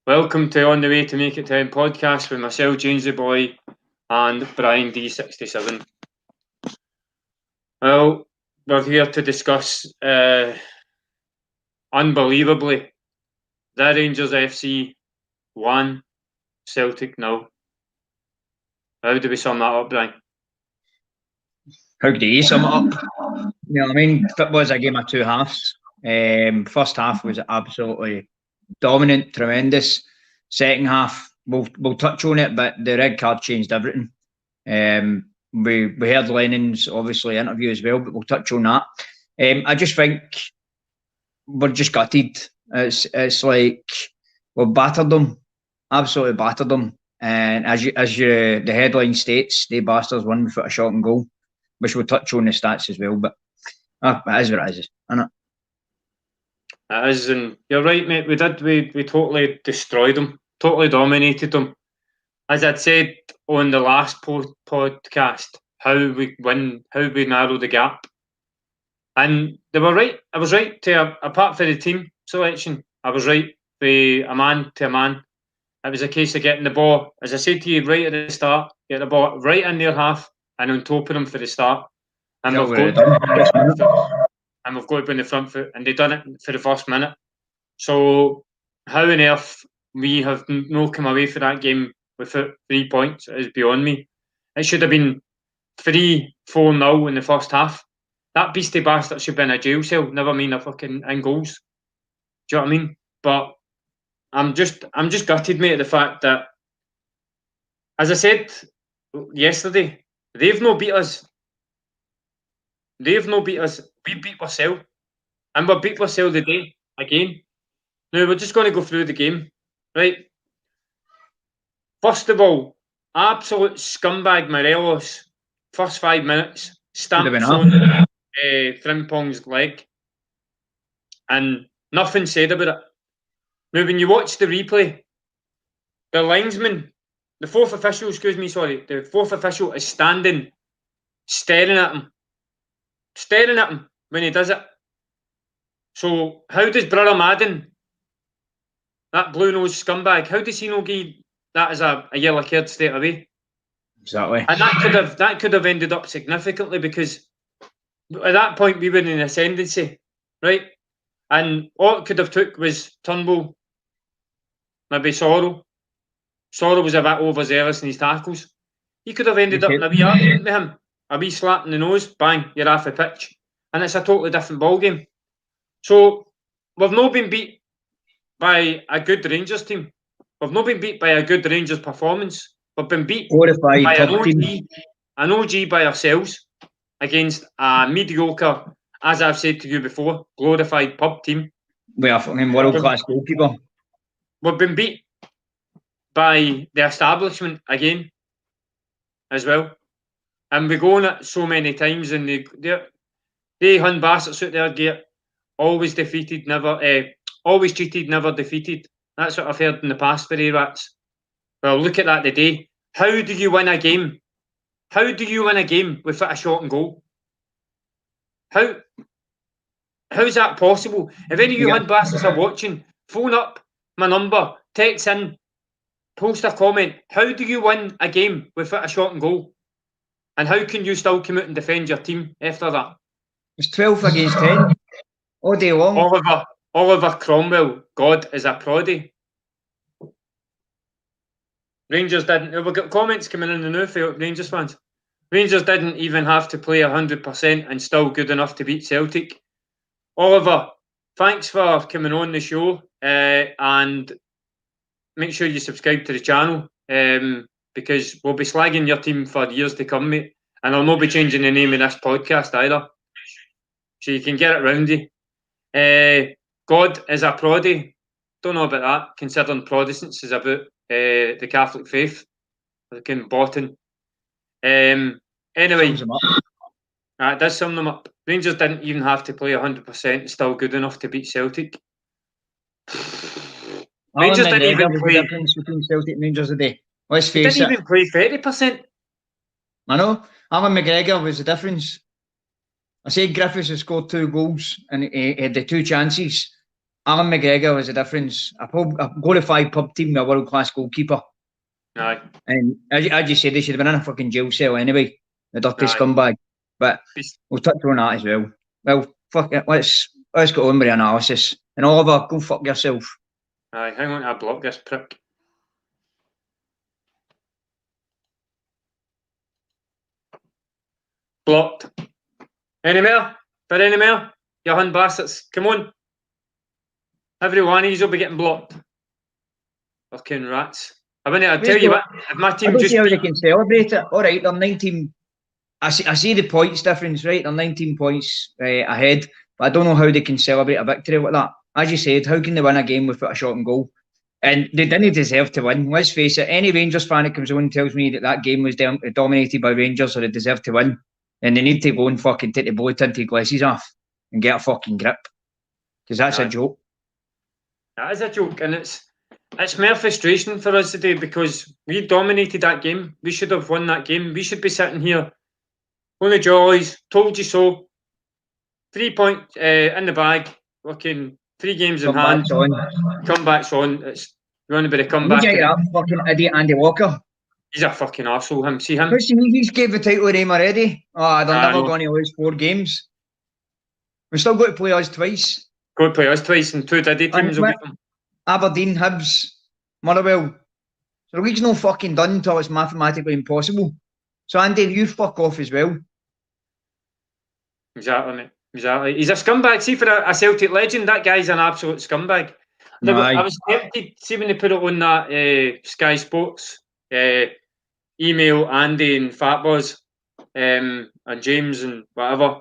Welcome to On the Way to Make It 10 podcast with myself, James the Boy, and Brian D67. Well, we're here to discuss, unbelievably, the Rangers FC 1, Celtic 0. How do we sum that up, Brian? How do you sum it up? You know what I mean? Football is a game of two halves. First half was absolutely dominant, tremendous. Second half, we'll touch on it, but the red card changed everything. We heard Lennon's obviously interview as well, but we'll touch on that. I just think we're just gutted. It's like we've battered them, absolutely battered them. And as the headline states, they bastards won without a shot on goal, which we'll touch on the stats as well. But it is what it is, isn't it? It is, and you're right, mate. We totally destroyed them, totally dominated them. As I'd said on the last podcast, how we narrow the gap, and they were right. I was right apart from the team selection. I was right for a man to a man. It was a case of getting the ball, as I said to you right at the start, get the ball right in their half and on top of them for the start. And we've got to be in the front foot, and they've done it for the first minute. So how on earth we have no come away from that game with 3 points is beyond me. It should have been 3-4-0 in the first half. That beastie bastard should be in a jail cell, never mind a fucking in goals. Do you know what I mean? But I'm just gutted, mate, at the fact that, as I said yesterday, they've no beat us. They've no beat us. We beat ourselves. And we beat ourselves today again. Now, we're just going to go through the game. Right? First of all, absolute scumbag Morelos, first 5 minutes, stamps on Frimpong's leg. And nothing said about it. Now, when you watch the replay, the linesman, the fourth official is standing, staring at him when he does it. So how does Brother Madden, that blue-nosed scumbag, how does he not give that as a yellow card straight away? Exactly. And that could have ended up significantly, because at that point we were in ascendancy, right? And all it could have took was Turnbull, maybe Sorrell. Sorrell was a bit overzealous in his tackles. He could have ended up in a wee argument with him, a wee slap in the nose, bang, you're off the pitch. And it's a totally different ballgame. So we've not been beat by a good Rangers team. We've not been beat by a good Rangers performance. We've been beat by an OG by ourselves against a mediocre, as I've said to you before, glorified pub team. We are fucking world-class goalkeeper. We've been beat by the establishment again as well. And we go on it so many times, and they hun bastards out there get always defeated, always cheated, never defeated. That's what I've heard in the past for A-Rats. Well, look at that today. How do you win a game? How do you win a game without a shot and goal? How's that possible? If any of you hun bastards are watching, phone up my number, text in, post a comment. How do you win a game without a shot and goal? And how can you still come out and defend your team after that? It's 12 against 10 all day long. Oliver Cromwell, God is a proddy. Rangers didn't. We've got comments coming in the new for Rangers fans. Rangers didn't even have to play 100% and still good enough to beat Celtic. Oliver, thanks for coming on the show, and make sure you subscribe to the channel, because we'll be slagging your team for years to come, mate. And I'll not be changing the name of this podcast either. So you can get it round you. God is a proddy. Don't know about that, considering Protestants is about the Catholic faith. Looking bottom. Anyway, it does sum them up. Rangers didn't even have to play 100%, still good enough to beat Celtic. Rangers didn't even play. Difference between Celtic and Rangers today. Let's face it. Didn't even play 30%. I know. Alan McGregor was the difference. I said Griffiths has scored 2 goals and he had the 2 chances. Alan McGregor was the difference. A glorified pub team with a world-class goalkeeper. Aye. And as you said, they should have been in a fucking jail cell anyway, the dirty scumbag. But we'll touch on that as well. Well, fuck it, let's get on with the analysis. And Oliver, go fuck yourself. Aye, hang on, I block this prick. Blocked. Any more? For any more? You hun bastards. Come on. Every one of you will be getting blocked. Fucking rats. I'll tell you what, if my team just... how they can celebrate it. All right, they're 19... I see the points difference, right? They're 19 points ahead. But I don't know how they can celebrate a victory like that. As you said, how can they win a game without a shot on goal? And they didn't deserve to win. Let's face it, any Rangers fan that comes on and tells me that game was dominated by Rangers or they deserve to win, and they need to go and fucking take the blue tinted glasses off and get a fucking grip. Because that's a joke. That is a joke, and it's more frustration for us today because we dominated that game. We should have won that game. We should be sitting here on the jollies, told you so. 3 points in the bag, fucking 3 games in hand. Comebacks on. It's going to be the comeback. Look at that fucking idiot Andy Walker. He's a fucking arsehole, him. See him? He's gave the title to him already. Oh, they're never going to lose 4 games. We've still got to play us twice. Got to play us twice, and 2 Diddy teams will beat them. Aberdeen, Hibs, Motherwell. So the league's not fucking done until it's mathematically impossible. So Andy, you fuck off as well. Exactly, mate. Exactly. He's a scumbag. See, for a Celtic legend, that guy's an absolute scumbag. I was tempted, see when they put it on that Sky Sports, email Andy and Fatboz and James and whatever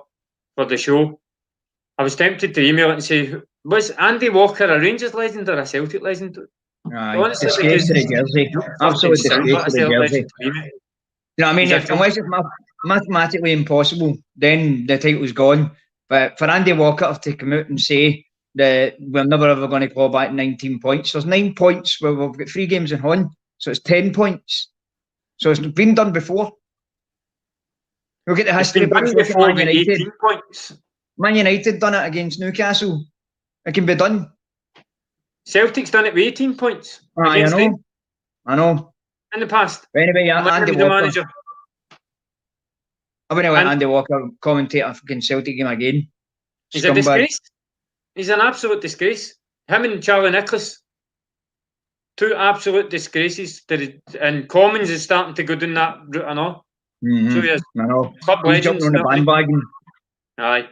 for the show. I was tempted to email it and say, was Andy Walker a Rangers legend or a Celtic legend? Honestly, disgrace to the jersey. Absolute disgrace to the jersey. You know what I mean? Unless it's mathematically impossible, then the title's gone. But for Andy Walker to come out and say that we're never ever going to claw back 19 points, there's 9 points where we've got 3 games in hand, so it's 10 points. So it's been done before. We'll get the history back. Man United. Man United done it against Newcastle. It can be done. Celtic's done it with 18 points. I know. In the past. But anyway, Andy Walker. Manager. I wouldn't let Andy Walker commentate a fucking Celtic game again. He's a disgrace. He's an absolute disgrace. Him and Charlie Nicholas. 2 absolute disgraces. And Commons is starting to go down that route and all. So he is. I know. Club legends. On the bandwagon. Aye.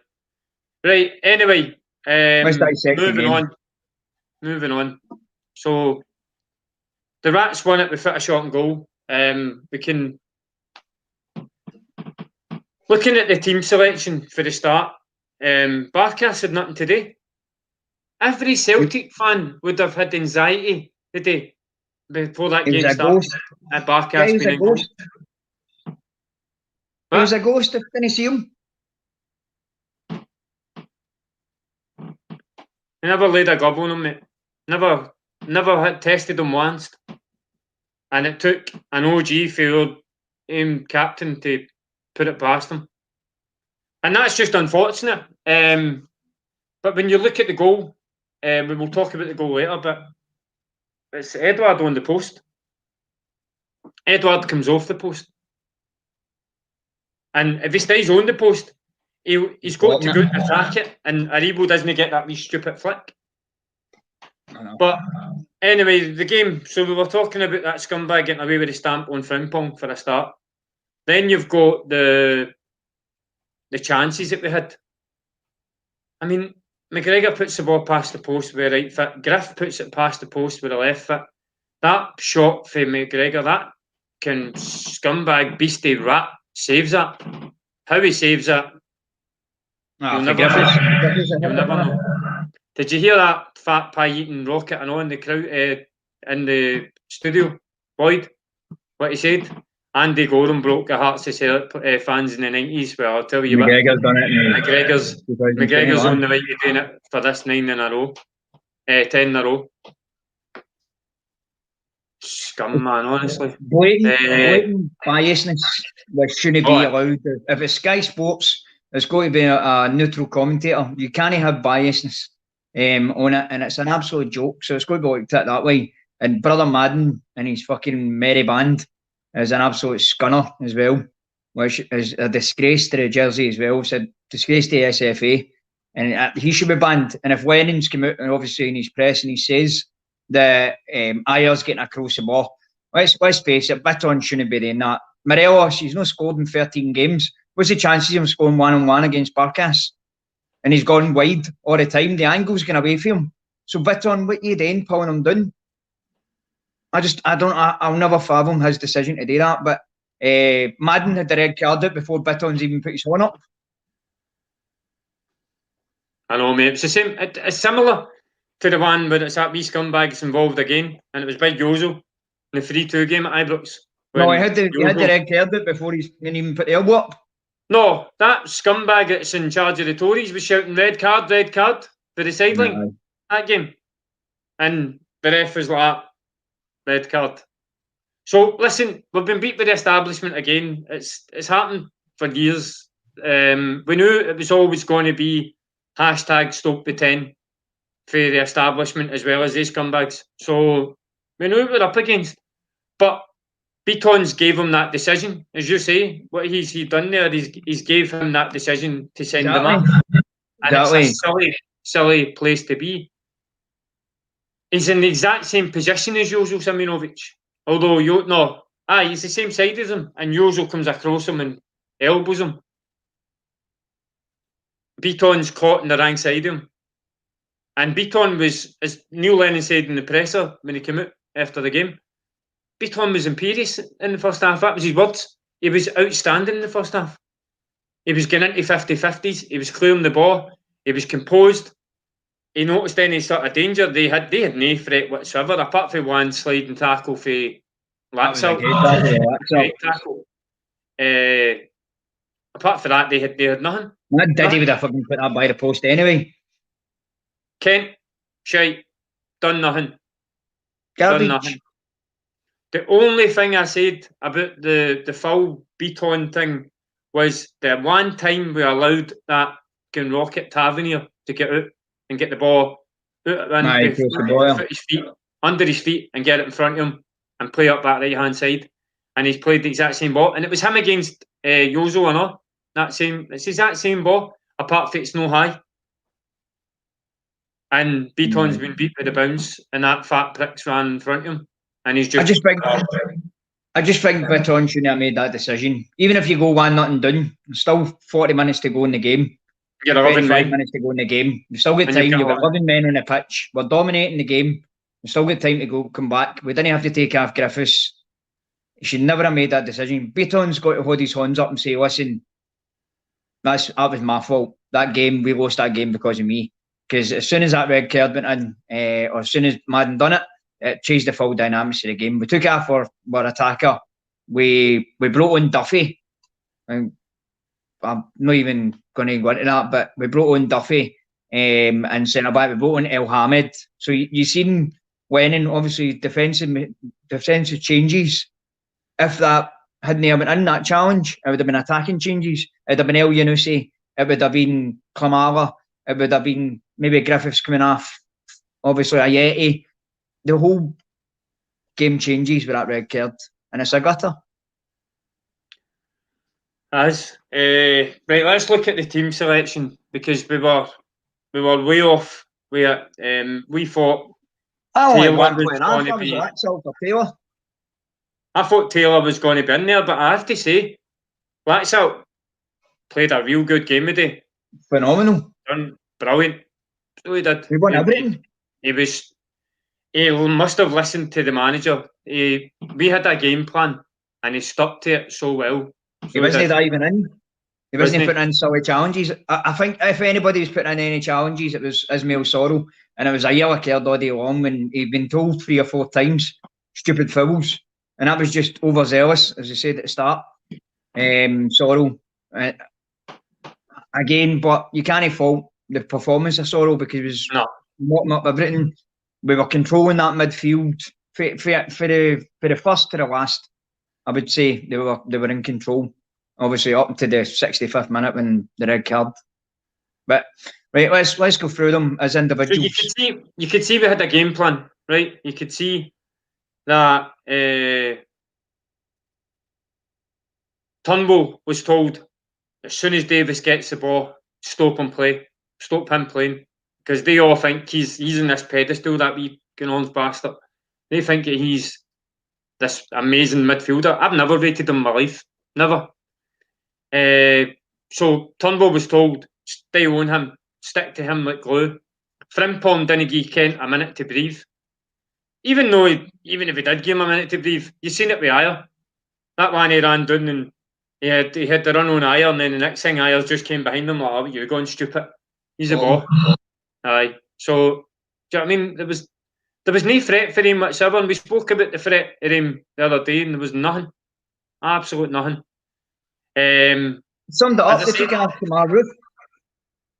Right, anyway. Moving on. So the Rats won it without a shot on goal. We can... Looking at the team selection for the start, Barkas had nothing today. Every Celtic fan would have had anxiety today before that game started. At Barkas being a ghost. He was a ghost. Didn't see him. I never laid a gob on him, mate. Never had tested him once. And it took an OG for your captain to put it past him. And that's just unfortunate. But when you look at the goal, we will talk about the goal later, but it's Edouard on the post. Edouard comes off the post. And if he stays on the post, he's got to go and attack it, and Aribo doesn't get that wee stupid flick. But anyway, the game, so we were talking about that scumbag getting away with the stamp on Frimpong for a start. Then you've got the chances that we had. I mean, McGregor puts the ball past the post with a right foot. Griff puts it past the post with a left foot. That shot for McGregor, that scumbag beastie rat saves that. How he saves that, you'll never know. Did you hear that fat pie eating rocket and all in the crowd in the studio, Boyd? What he said? Andy Gorham broke the hearts of fans in the 90s. Well, I'll tell you what. McGregor's done it. McGregor's on the way to doing it for this 9 in a row. 10 in a row. Scum, man, honestly. Blatant biasness which shouldn't be allowed. If it's Sky Sports, it's got to be a neutral commentator. You can't have biasness. on it, and it's an absolute joke. So it's going to be looked at that way. And Brother Madden and his fucking merry band is an absolute scunner as well, which is a disgrace to the jersey as well. It's a disgrace to the SFA, and he should be banned. And if Lennon's come out and obviously in his press and he says that Ayer's getting across the ball, let's face it, Bitton shouldn't be doing that. Morelos, he's not scored in 13 games. What's the chances of him scoring 1-on-1 against Barkas? And he's gone wide all the time. The angle's going away from him. So Bitton, what are you doing, pulling him down? I'll never fathom his decision to do that. But Madden had the red card out before Bitton's even put his one up. I know, mate. It's the same. It's similar to the one where it's that wee scumbag that's involved again, and it was Big Yozo in the 3-2 game at Ibrox. No, he had the red card out before he didn't even put the elbow up. No, that scumbag that's in charge of the Tories was shouting red card for the sideline that game. And the ref was like, red card. So, listen, we've been beat by the establishment again. It's happened for years. We knew it was always going to be #stop the 10 for the establishment as well as these scumbags. So, we knew what we were up against. But Beaton's gave him that decision, as you say. What he done there, he's gave him that decision to send him up. And it's a silly place to be. He's in the exact same position as Jozo Simunovic. Although, he's the same side as him, and Jozo comes across him and elbows him. Beaton's caught in the wrong side of him. And Beaton was, as Neil Lennon said in the presser when he came out after the game, Beaton was imperious in the first half. That was his words. He was outstanding in the first half. He was getting into 50-50s. He was clearing the ball. He was composed. He noticed any sort of danger. They had no threat whatsoever, apart from one sliding tackle for Laxalt. Great tackle. Apart from that, they had nothing. Diddy would have fucking put that by the post anyway. Kent, shite, done nothing. Garbage. Done nothing. The only thing I said about the full Beaton thing was the one time we allowed that rocket Tavernier to get out and get the ball out and his feet, under his feet, and get it in front of him and play up that right hand side. And he's played the exact same ball, and it was him against Yozo and all. It's the exact same ball, apart from it's no high. And Beaton's been beat by the bounce, and that fat prick's ran in front of him. And he's just. I just think Beaton shouldn't have made that decision. Even if you go 1-0 down, still 40 minutes to go in the game. You're 11 minutes to go in the game. You've still got time. You've got 11 men on the pitch. We're dominating the game. We've still got time to come back. We didn't have to take off Griffiths. He should never have made that decision. Beaton's got to hold his hands up and say, listen, that was my fault. That game, we lost that game because of me. Because as soon as that red card went in, or as soon as Madden done it, it changed the full dynamics of the game. We took it off our attacker. We brought on Duffy. And I'm not even going to go into that, but we brought on Duffy and centre back. We brought on El Hamid. So you seen Lennon, obviously defensive changes. If that hadn't been in that challenge, it would have been attacking changes. It would have been El Yunusi. It would have been Klamala. It would have been maybe Griffiths coming off. Obviously Ayeti. The whole game changes with that red card, and it's a gutter. Right, let's look at the team selection, because we were way off. We thought Taylor was going to be. I thought Taylor was going to be in there, but I have to say, Laxalt played a real good game today. Phenomenal. Done brilliant. Really did. We won everything. He must have listened to the manager. We had a game plan, and he stuck to it so well. He wasn't diving in. He wasn't putting in silly challenges. I think if anybody was putting in any challenges, it was Ismail Sorrell, and it was a yellow card all day long when he'd been told 3 or 4 times, stupid fouls, and that was just overzealous, as I said at the start. Sorrell, again, but you can't fault the performance of Sorrell, because he was mocking up everything. We were controlling that midfield for the first to the last. I would say they were in control. Obviously, up to the 65th minute when the red card. But Right, let's go through them as So individuals. you could see we had a game plan, right? You could see that Turnbull was told as soon as Davis gets the ball, stop him playing, because they all think he's in this pedestal, that wee going bastard. They think that he's this amazing midfielder. I've never rated him in my life, never. So Turnbull was told, stay on him, stick to him like glue. Frimpong didn't give Kent a minute to breathe. Even if he did give him a minute to breathe, you seen it with Ayer. That one he ran down and he had the run on Ayer, and then the next thing Ayer just came behind him like, oh, you're going stupid. He's a ball. Aye. So, do you know what I mean? There was no threat for him whatsoever, and we spoke about the threat of him the other day, and there was nothing. Absolute nothing. Summed it up, they took him off Kamar Roof.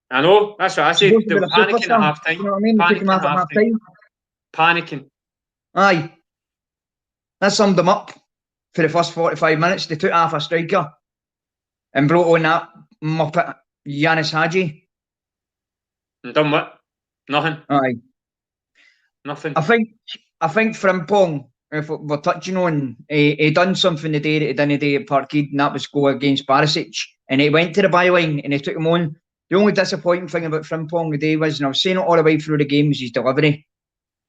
I know, that's what I said. They were panicking at half time. You know what I mean? They took him off at half time. Panicking. Aye. That summed them up for the first 45 minutes. They took off a striker and brought on that muppet, Yanis Hadji. And done what? Nothing. Aye. Nothing. I think Frimpong, if we're touching on, he done something the day that he didn't do at Parkhead, and that was go against Barisic. And he went to the byline and he took him on. The only disappointing thing about Frimpong today was, and I was saying it all the way through the game, was his delivery.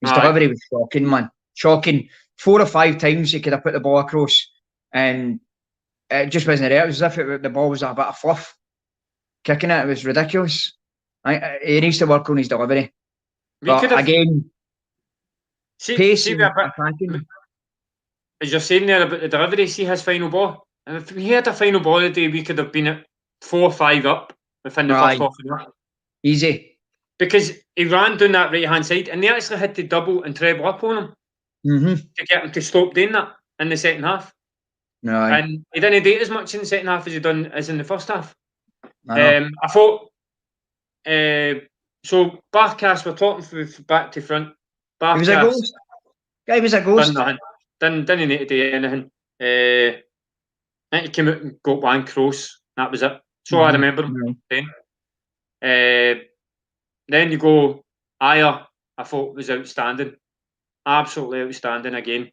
His delivery was shocking, man. Shocking. 4 or 5 times he could have put the ball across, and it just wasn't there. It was as if the ball was a bit of fluff. Kicking it, it was ridiculous. He needs to work on his delivery. Again, pace and attacking. As you're saying there about the delivery, see his final ball. And if he had a final ball today, we could have been at 4-5 up within the first half an hour. Easy. Because he ran down that right-hand side, and they actually had to double and treble up on him to get him to stop doing that in the second half. And he didn't do it as much in the second half as he done as in the first half. I thought, so Barkas, we're talking from back to front. Barkas, he was a ghost. Guy was a ghost. Didn't need to do anything. I think he came out and got one cross. That was it. So I remember him then. Then you go Ayer. I thought was outstanding, absolutely outstanding again.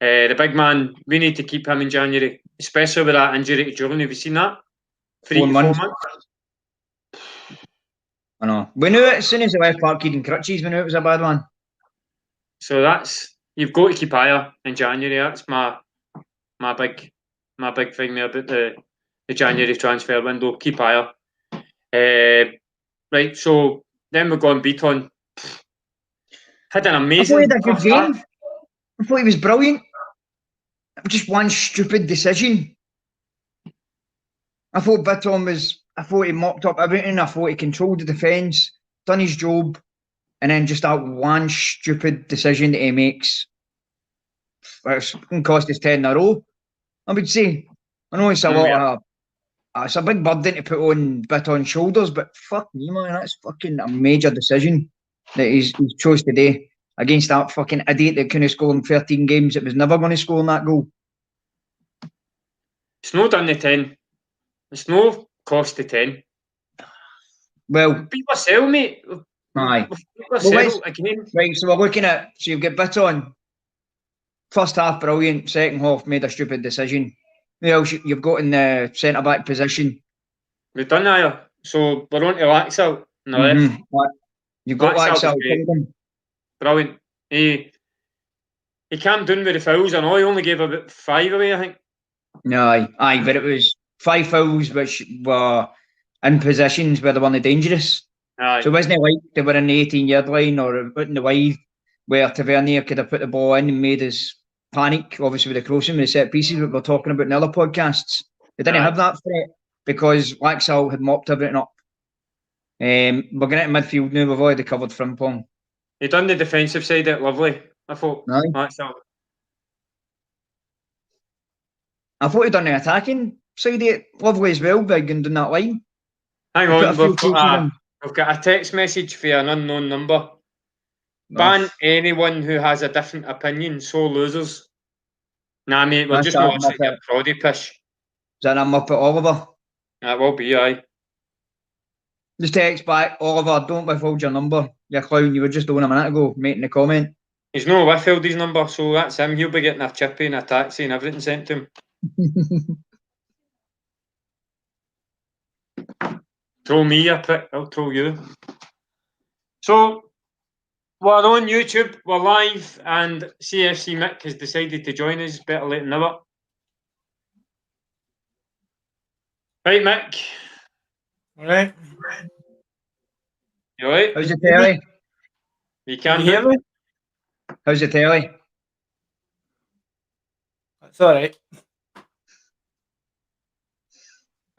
The big man, we need to keep him in January, especially with that injury to Jordan. Have you seen that? 3 to 4 months. I know. We knew it as soon as he left Parkhead and crutches. We knew it was a bad one. So you've got to keep Ayer in January. That's my big thing there about the January transfer window. Keep Ayer. Right, so then we're going Beaton. Had an amazing. I thought he had a good game. I thought he was brilliant. Just one stupid decision. I thought he mopped up everything. I thought he controlled the defence, done his job, and then just that one stupid decision that he makes. It's going to cost us 10 in a row, I would say. I know it's a lot of. It's a big burden to put on Beaton's shoulders, but fuck me, man, that's fucking a major decision that he's chose today against that fucking idiot that couldn't score in 13 games. It was never going to score in that goal. It's not done the 10. It's no cost the 10. Well, beat yourself, mate. Aye. Again. Right, so we're looking at, so you've got Beaton. First half, brilliant. Second half, made a stupid decision. Who else you've got in the centre-back position? We've done that, so we're on to Laxalt on the left. You've got Laxalt. Brilliant. He came down with the fouls. I know he only gave about 5 away, I think. No, aye, but it was 5 fouls which were in positions where they weren't dangerous. Aye. So it wasn't like they were in the 18-yard line or out in the wide where Tavernier could have put the ball in and made us panic, obviously with the crossing, with the set pieces that we're talking about in other podcasts. They didn't have that threat because Laxalt had mopped everything up. We're going into midfield now. We've already covered Frimpong. He done the defensive side out lovely, I thought. Laxalt. I thought he done the attacking side of it lovely as well, big and doing that line. Hang on, we've got a text message for an unknown number. Ban anyone who has a different opinion, so losers. Nah, mate, we're just not listening to Proddy pish. Is that a Muppet Oliver? That will be, aye. Just text back, Oliver, don't withhold your number. You clown, you were just on a minute ago making the comment. He's no withheld his number, so that's him. He'll be getting a chippy and a taxi and everything sent to him. Throw me a prick, I'll throw you. So, we're on YouTube, we're live, and CFC Mick has decided to join us. Better late than never. Right, Mick. Alright. You alright? How's the telly? You Can can't you hear me? How's the telly? That's alright.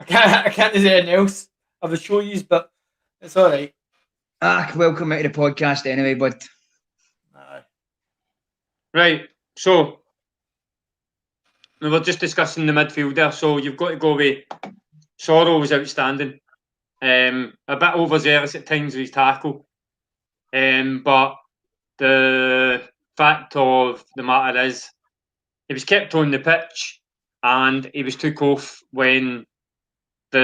I can't say anything else. I would show you, but it's alright. Welcome to the podcast anyway, but Right, so we were just discussing the midfielder. So you've got to go with Sorrow was outstanding. A bit overzealous at times with his tackle. But the fact of the matter is he was kept on the pitch and he was took off when he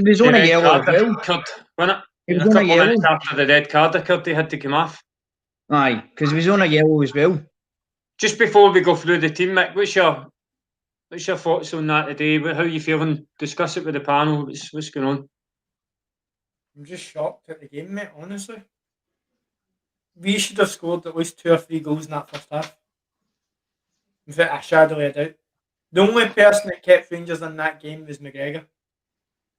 was on a yellow as well. occurred, wasn't it? He was A on a couple of yellow. minutes after the red card occurred, he had to come off. Aye, because he was on a yellow as well. Just before we go through the team, Mick, what's your thoughts on that today? How are you feeling? Discuss it with the panel. What's going on? I'm just shocked at the game, mate, honestly. We should have scored at least 2 or 3 goals in that first half. Without a shadow of a doubt. The only person that kept Rangers in that game was McGregor.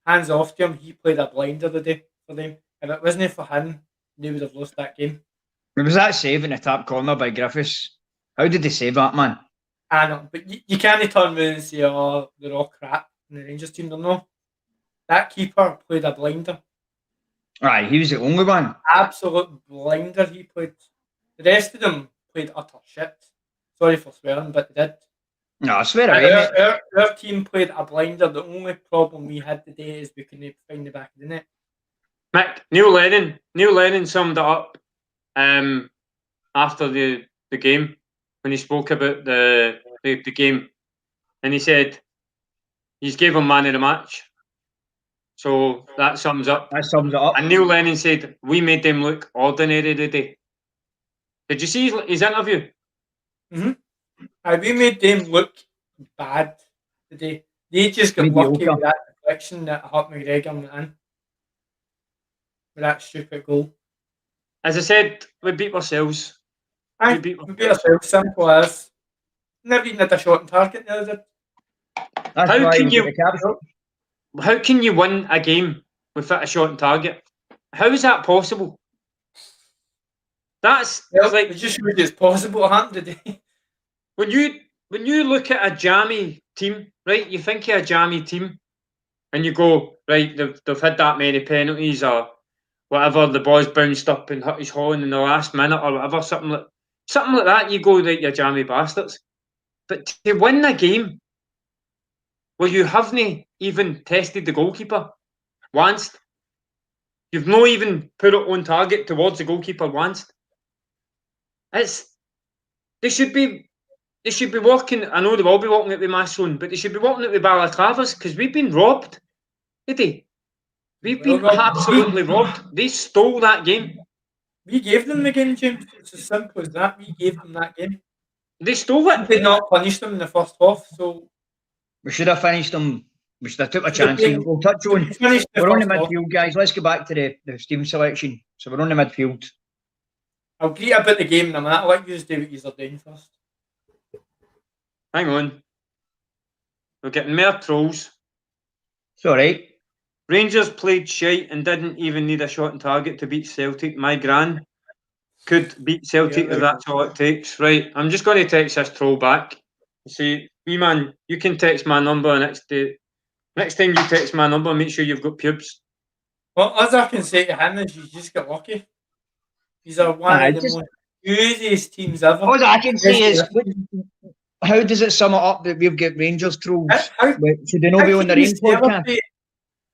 Hands off to him, he played a blinder today for them. If it wasn't for him, they would have lost that game. It was that save in the top corner by Griffiths. How did they save that, man? I know, but you can't turn around and say, oh, they're all crap in the Rangers team. They're not. That keeper played a blinder. Aye, he was the only one. Absolute blinder he played. The rest of them played utter shit. Sorry for swearing, but they did. No, I swear away, mate. Our team played a blinder. The only problem we had today is we couldn't find the back of the net. Mick, Neil Lennon summed it up after the game when he spoke about the game, and he said he's gave him man of the match. So that sums up. That sums it up. And Neil Lennon said we made them look ordinary today. Did you see his interview? Mm-hmm. We made them look bad today. They just got lucky with that deflection that hurt McGregor went in. With that stupid goal. As I said, we beat ourselves. We beat ourselves, simple as. Never even had a shot on target the other day. How can you win a game without a shot on target? How is that possible? It just shows it's possible to happen today. When you look at a jammy team, right? You think of a jammy team, and you go, right? They've had that many penalties or whatever. The boy's bounced up and hit his horn in the last minute or whatever. Something like that. You go, right? You jammy bastards. But to win the game, well, you haven't even tested the goalkeeper once. You've not even put it on target towards the goalkeeper once. They should be walking. I know they will be walking at the mass zone, but they should be walking at the balaclavas because we've been robbed. Did they? We've been absolutely robbed. They stole that game. We gave them the game, James. It's as simple as that. We gave them that game. They stole it. We did not punish them in the first half, so we should have finished them. We should have took a chance. We'll touch on. We're on the midfield, guys. Let's go back to the team selection. So we're on the midfield. I'll greet about the game in a minute. I'll let you do what you're doing first. Hang on. We're getting more trolls. It's alright. Rangers played shite and didn't even need a shot on target to beat Celtic. My gran could beat Celtic if that's all it takes. Right, I'm just going to text this troll back. See, wee man, you can text my number next day. Next time you text my number, make sure you've got pubes. Well, as I can say to him is you just get lucky. These are one of the most easiest teams ever. All I can say is, how does it sum it up that we've got Rangers trolls? Should they not be on their own podcast?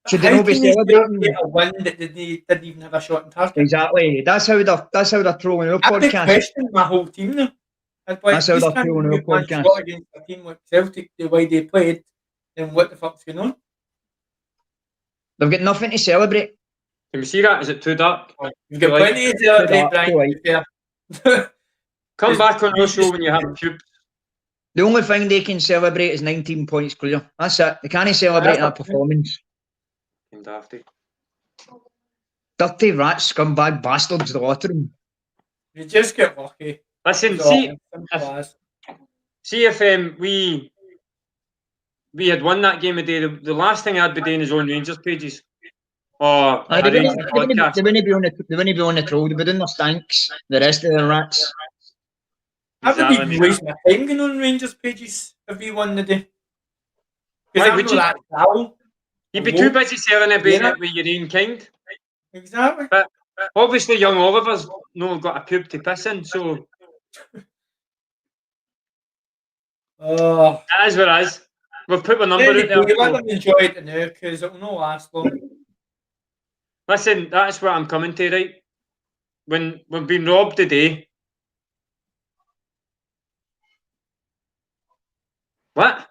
Should they not be celebrating a win that they didn't even have a shot on target? Exactly. That's how they're trolling our podcast. I question my whole team now. That's how they're trolling our podcast. Against a team like Celtic, the way they played, then what the fuck's going on? They've got nothing to celebrate. Can we see that? Is it too dark? You've got Right. plenty to celebrate, Right. Brian. to be fair. Come back on we our show just- when you have pubes. The only thing they can celebrate is 19 points clear. That's it. They can't celebrate that performance. Dafty. Dirty rat scumbag bastards, the lot of them. You just get lucky. Listen, So, see simple as. if we had won that game a day, the last thing I'd be doing is on Rangers pages. Or Aye, a they Rangers wouldn't podcast. be on the troll. They'd be doing their stanks. The rest of the rats. I would Exactly. be wasting my time going on Rangers pages if we won the day. Why Because I'm would not you? that foul. You'd be too busy selling about Yeah. it with your own kind. Exactly. But obviously, young Oliver's not got a pube to piss in, so Oh, it is what it is. We've put the number let out there. them enjoy it now because it will not last long. Listen, that's what I'm coming to, right? When we've been robbed today. What?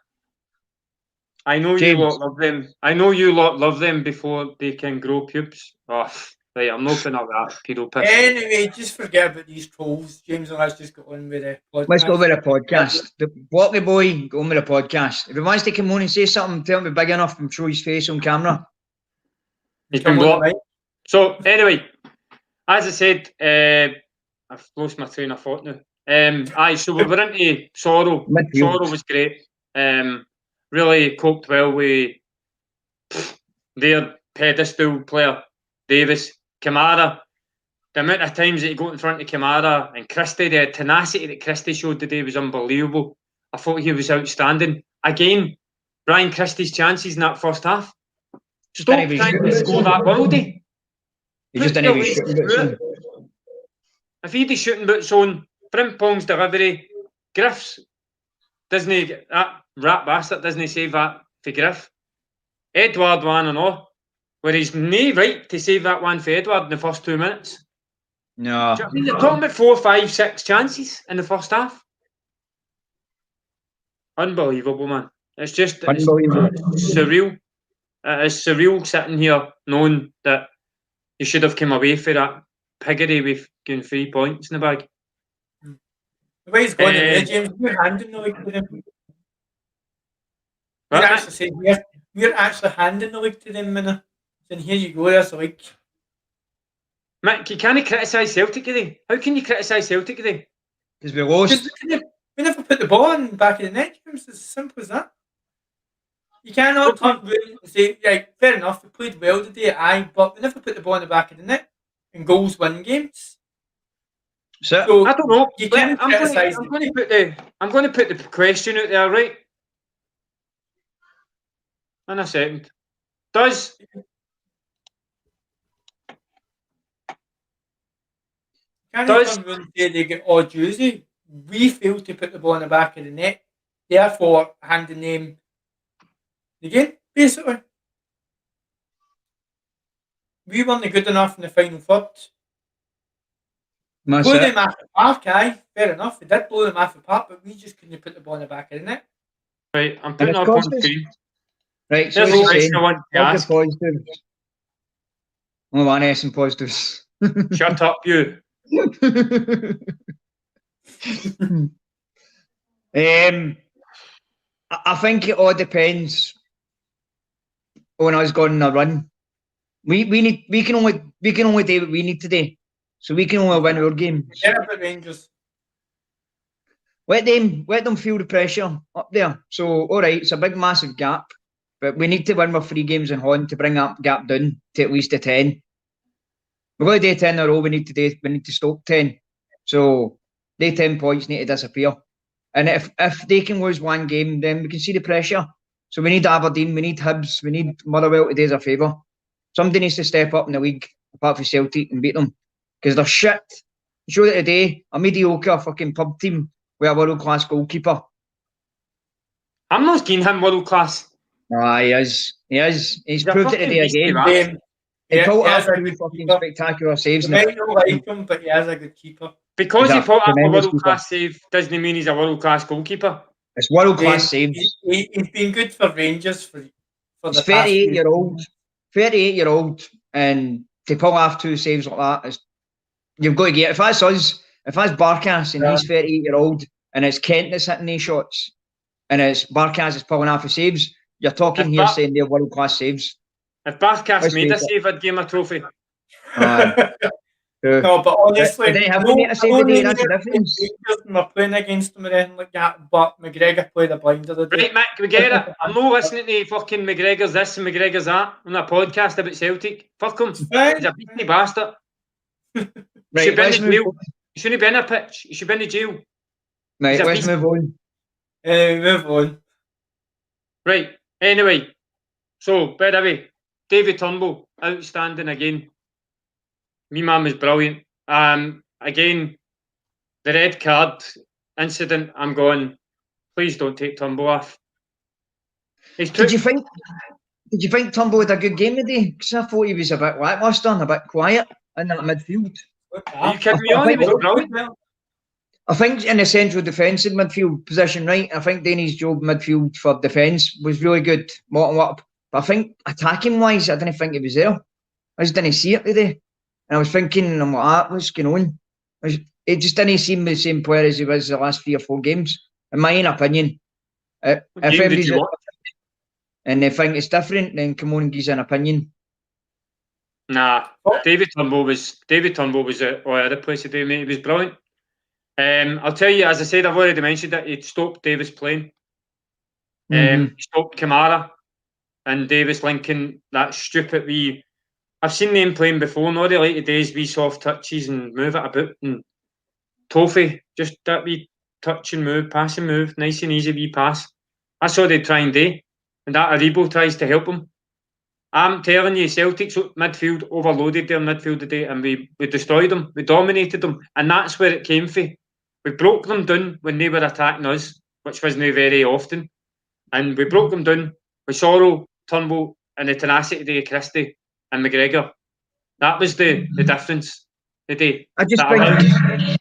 I know James. you lot love them. I know you lot love them before they can grow pubes. Oh, right, I'm not putting up that pedo piss. Anyway, just forget about these trolls. James and let's just get on with the podcast. Let's go with the podcast. The Blocky boy, go on with the podcast. If he wants to come on and say something, tell him to be big enough and show his face on camera. He's been Come on, blocked. right? So anyway, as I said, I've lost my train of thought now. So we were into Sorrow. Midfield. Sorrow was great. Really coped well with their pedestal player, Davis. Kamara, the amount of times that he got in front of Kamara and Christie, the tenacity that Christie showed today was unbelievable. I thought he was outstanding. Again, Brian Christie's chances in that first half. Stop Didn't even trying shoot to it. score that worldie. He just didn't even shoot it. If he had his shooting boots on, Frimpong's delivery, Griff's doesn't get that rat bastard doesn't save that for Griff. Edward one and all. Where he's no right to save that one for Edward in the first 2 minutes. No. Do you know what I mean? You're talking about 4, 5, 6 chances in the first half. Unbelievable, man. It's just Unbelievable. it's surreal. It is surreal sitting here knowing that you should have come away for that piggery with getting 3 points in the bag. The way he's going in there, James, we're handing the league to them. We're actually saying we're actually handing the league to them, man. And here you go, there's the league. Mick, you can't criticise Celtic today. How can you criticise Celtic today? Because we lost. We never put the ball in the back of the net, James. It's as simple as that. You cannot turn around and say, yeah, fair enough, we played well today, but we never put the ball in the back of the net. And goals win games. So I don't know. You can't I'm going to put the question out there, right? In a second. Does Turn around and say they get odd Juicy. We failed to put the ball in the back of the net, therefore handing them the game, basically. We weren't good enough in the final third. Blew them off the park, aye, fair enough. We did blow them off the park, but we just couldn't put the ball in the back of the net. right? I'm putting up on screen. Right, so There's a what question I want to ask. positives. Only one S in positives. Shut up, you. I think it all depends on us going on a run. We can only do what we need today. So we can only win our games. Yeah, but Rangers. Let them feel the pressure up there. So alright, it's a big massive gap. But we need to win our 3 games in Holland to bring that gap down to at least a 10. We're going to do 10 in a row, we need to stop 10. So they 10 points need to disappear. And if they can lose one game, then we can see the pressure. So we need Aberdeen, we need Hibs, we need Motherwell to do us a favour. Somebody needs to step up in the league, apart from Celtic, and beat them. Because they're shit. Show that today, a mediocre fucking pub team with a world-class goalkeeper. I'm not getting him world class. He is. He's proved it today again. He pulled off 2 fucking spectacular saves. You might not like him, but he is a good keeper. Because he put up a world class save doesn't mean he's a world class goalkeeper. It's world class saves. He's been good for Rangers for He's the past 38-year-old. 38-year-old, and to pull off 2 saves like that, you've got to get. If that's us, if that's Barkas and he's 38-year-old, and it's Kent that's hitting these shots, and it's Barkas that's pulling off the saves, you're talking here saying they're world-class saves. If Barkas made a save, I'd give him a trophy. No, but honestly, they have made a save today. That's the difference. We're playing against them or anything like that, but McGregor played a blinder today. Right, Mick, we get it. I'm not listening to fucking McGregor's this and McGregor's that on a podcast about Celtic. Fuck him. He's a beastly bastard. Right, He shouldn't be in a pitch. He should be in the jail. Right, let's move on. Move on. Right, anyway. So, by the way, David Turnbull, outstanding again. Me man was brilliant. Again, the red card incident, I'm going, please don't take Turnbull off. Did you think Turnbull had a good game today? Because I thought he was a bit lacklustre and a bit quiet in that midfield. Are you kidding me on? He was brilliant. I think in the central defensive midfield position, right? I think Danny's job midfield for defence was really good, bottom up. But I think attacking wise, I didn't think he was there. I just didn't see it today. And I was thinking, I'm like, what's going on? It just didn't seem the same player as he was the last 3 or 4 games, in my own opinion. If everybody's and they think it's different, then come on and give us an opinion. Nah, David Turnbull was all over the place today, mate. He was brilliant. I'll tell you, as I said, I've already mentioned it. He stopped Davis playing. He stopped Kamara and Davis linking that stupid wee. I've seen them playing before. Not really like today's wee soft touches and move it about. And Toffee, just that wee touch and move, pass and move, nice and easy wee pass. That's all they try and do. And that Aribo tries to help him. I'm telling you, Celtic's midfield overloaded their midfield today, and we destroyed them. We dominated them, and that's where it came from. We broke them down when they were attacking us, which wasn't very often. And we broke them down with Sorrell, Turnbull, and the tenacity of Christie and McGregor. That was the difference today. I just think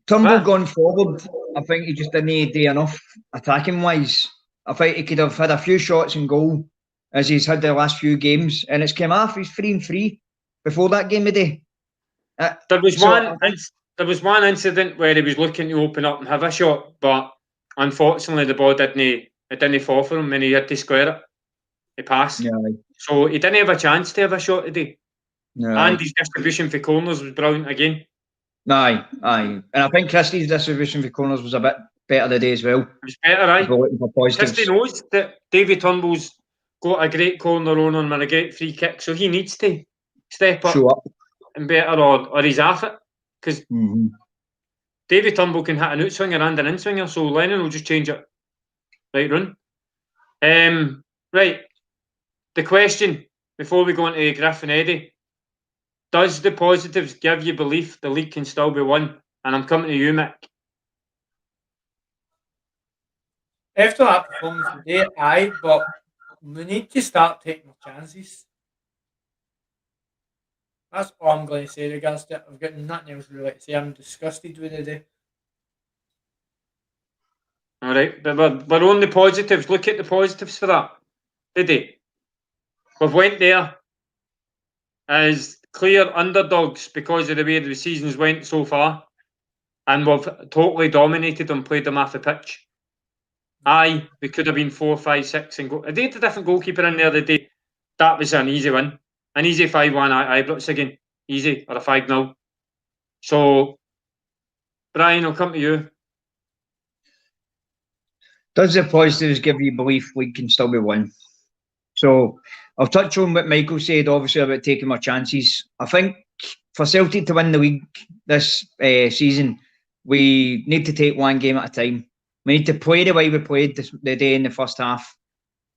Turnbull going forward, I think he just didn't do enough attacking wise. I think he could have had a few shots in goal as he's had the last few games, and it's came off. He's 3-3 before that game today. There was one incident where he was looking to open up and have a shot, but unfortunately the ball didn't fall for him, and he had to square it. He passed. Yeah. So he didn't have a chance to have a shot today. Yeah. And his distribution for corners was brilliant again. Aye. And I think Christie's distribution for corners was a bit better today as well. It was better, aye. Christie knows that David Turnbull's got a great corner on him and a great free kick, so he needs to step up and better, or he's off it. Because David Turnbull can hit an outswinger and an inswinger, so Lennon will just change it right round. Right. The question, before we go into Griff and Eddie, does the positives give you belief the league can still be won? And I'm coming to you, Mick. After that performance today, aye, but we need to start taking our chances. That's all I'm going to say regards to it. I've got nothing else really to say. I'm disgusted with it today. All right, but we're on the positives. Look at the positives for that. Today, we've went there as clear underdogs because of the way the seasons went so far, and we've totally dominated them, played them off the pitch. Aye, we could have been 4, 5, 6 and go. They had a different goalkeeper in there the day. That was an easy win. An easy 5-1 Ibrox again. Easy, or a 5-0. So, Brian, I'll come to you. Does the positives give you belief we can still be won? So, I'll touch on what Michael said, obviously, about taking my chances. I think for Celtic to win the league this season, we need to take one game at a time. We need to play the way we played the day in the first half.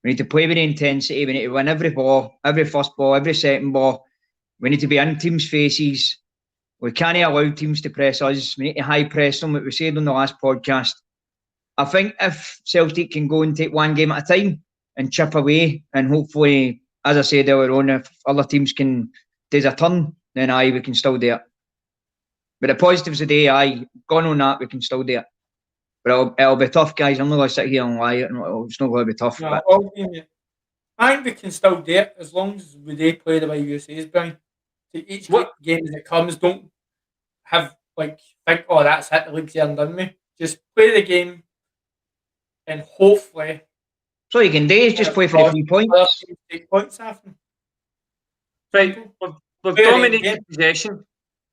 We need to play with the intensity. We need to win every ball, every first ball, every second ball. We need to be in teams' faces. We can't allow teams to press us. We need to high press them, like we said on the last podcast. I think if Celtic can go and take one game at a time and chip away, and hopefully, as I said earlier on, if other teams can take a turn, then aye, we can still do it. But the positives of the day, aye, gone on that, we can still do it. But it'll be tough, guys. I'm not going to sit here and lie. It's not going to be tough. No, I think they can still do it as long as they play the way you say, Brian. So each game as it comes, don't have think, oh, that's it, the league's here and done me. Just play the game and hopefully. So you can do is just play for the 3 points. Take points after them. Right, we've dominated possession.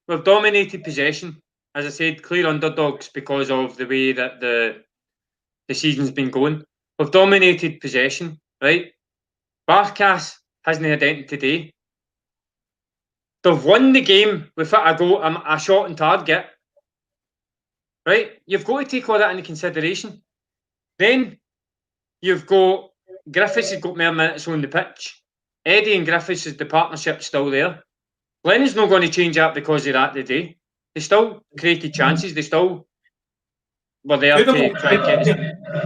We've dominated possession. As I said, clear underdogs because of the way that the season's been going. We've dominated possession, right? Barkas hasn't had anything today. They've won the game with a shot on target. Right? You've got to take all that into consideration. Then you've got Griffiths has got more minutes on the pitch. Eddie and Griffiths, the partnership's still there. Lennon's not going to change that because of that today. They still created chances. They still were there to try and get.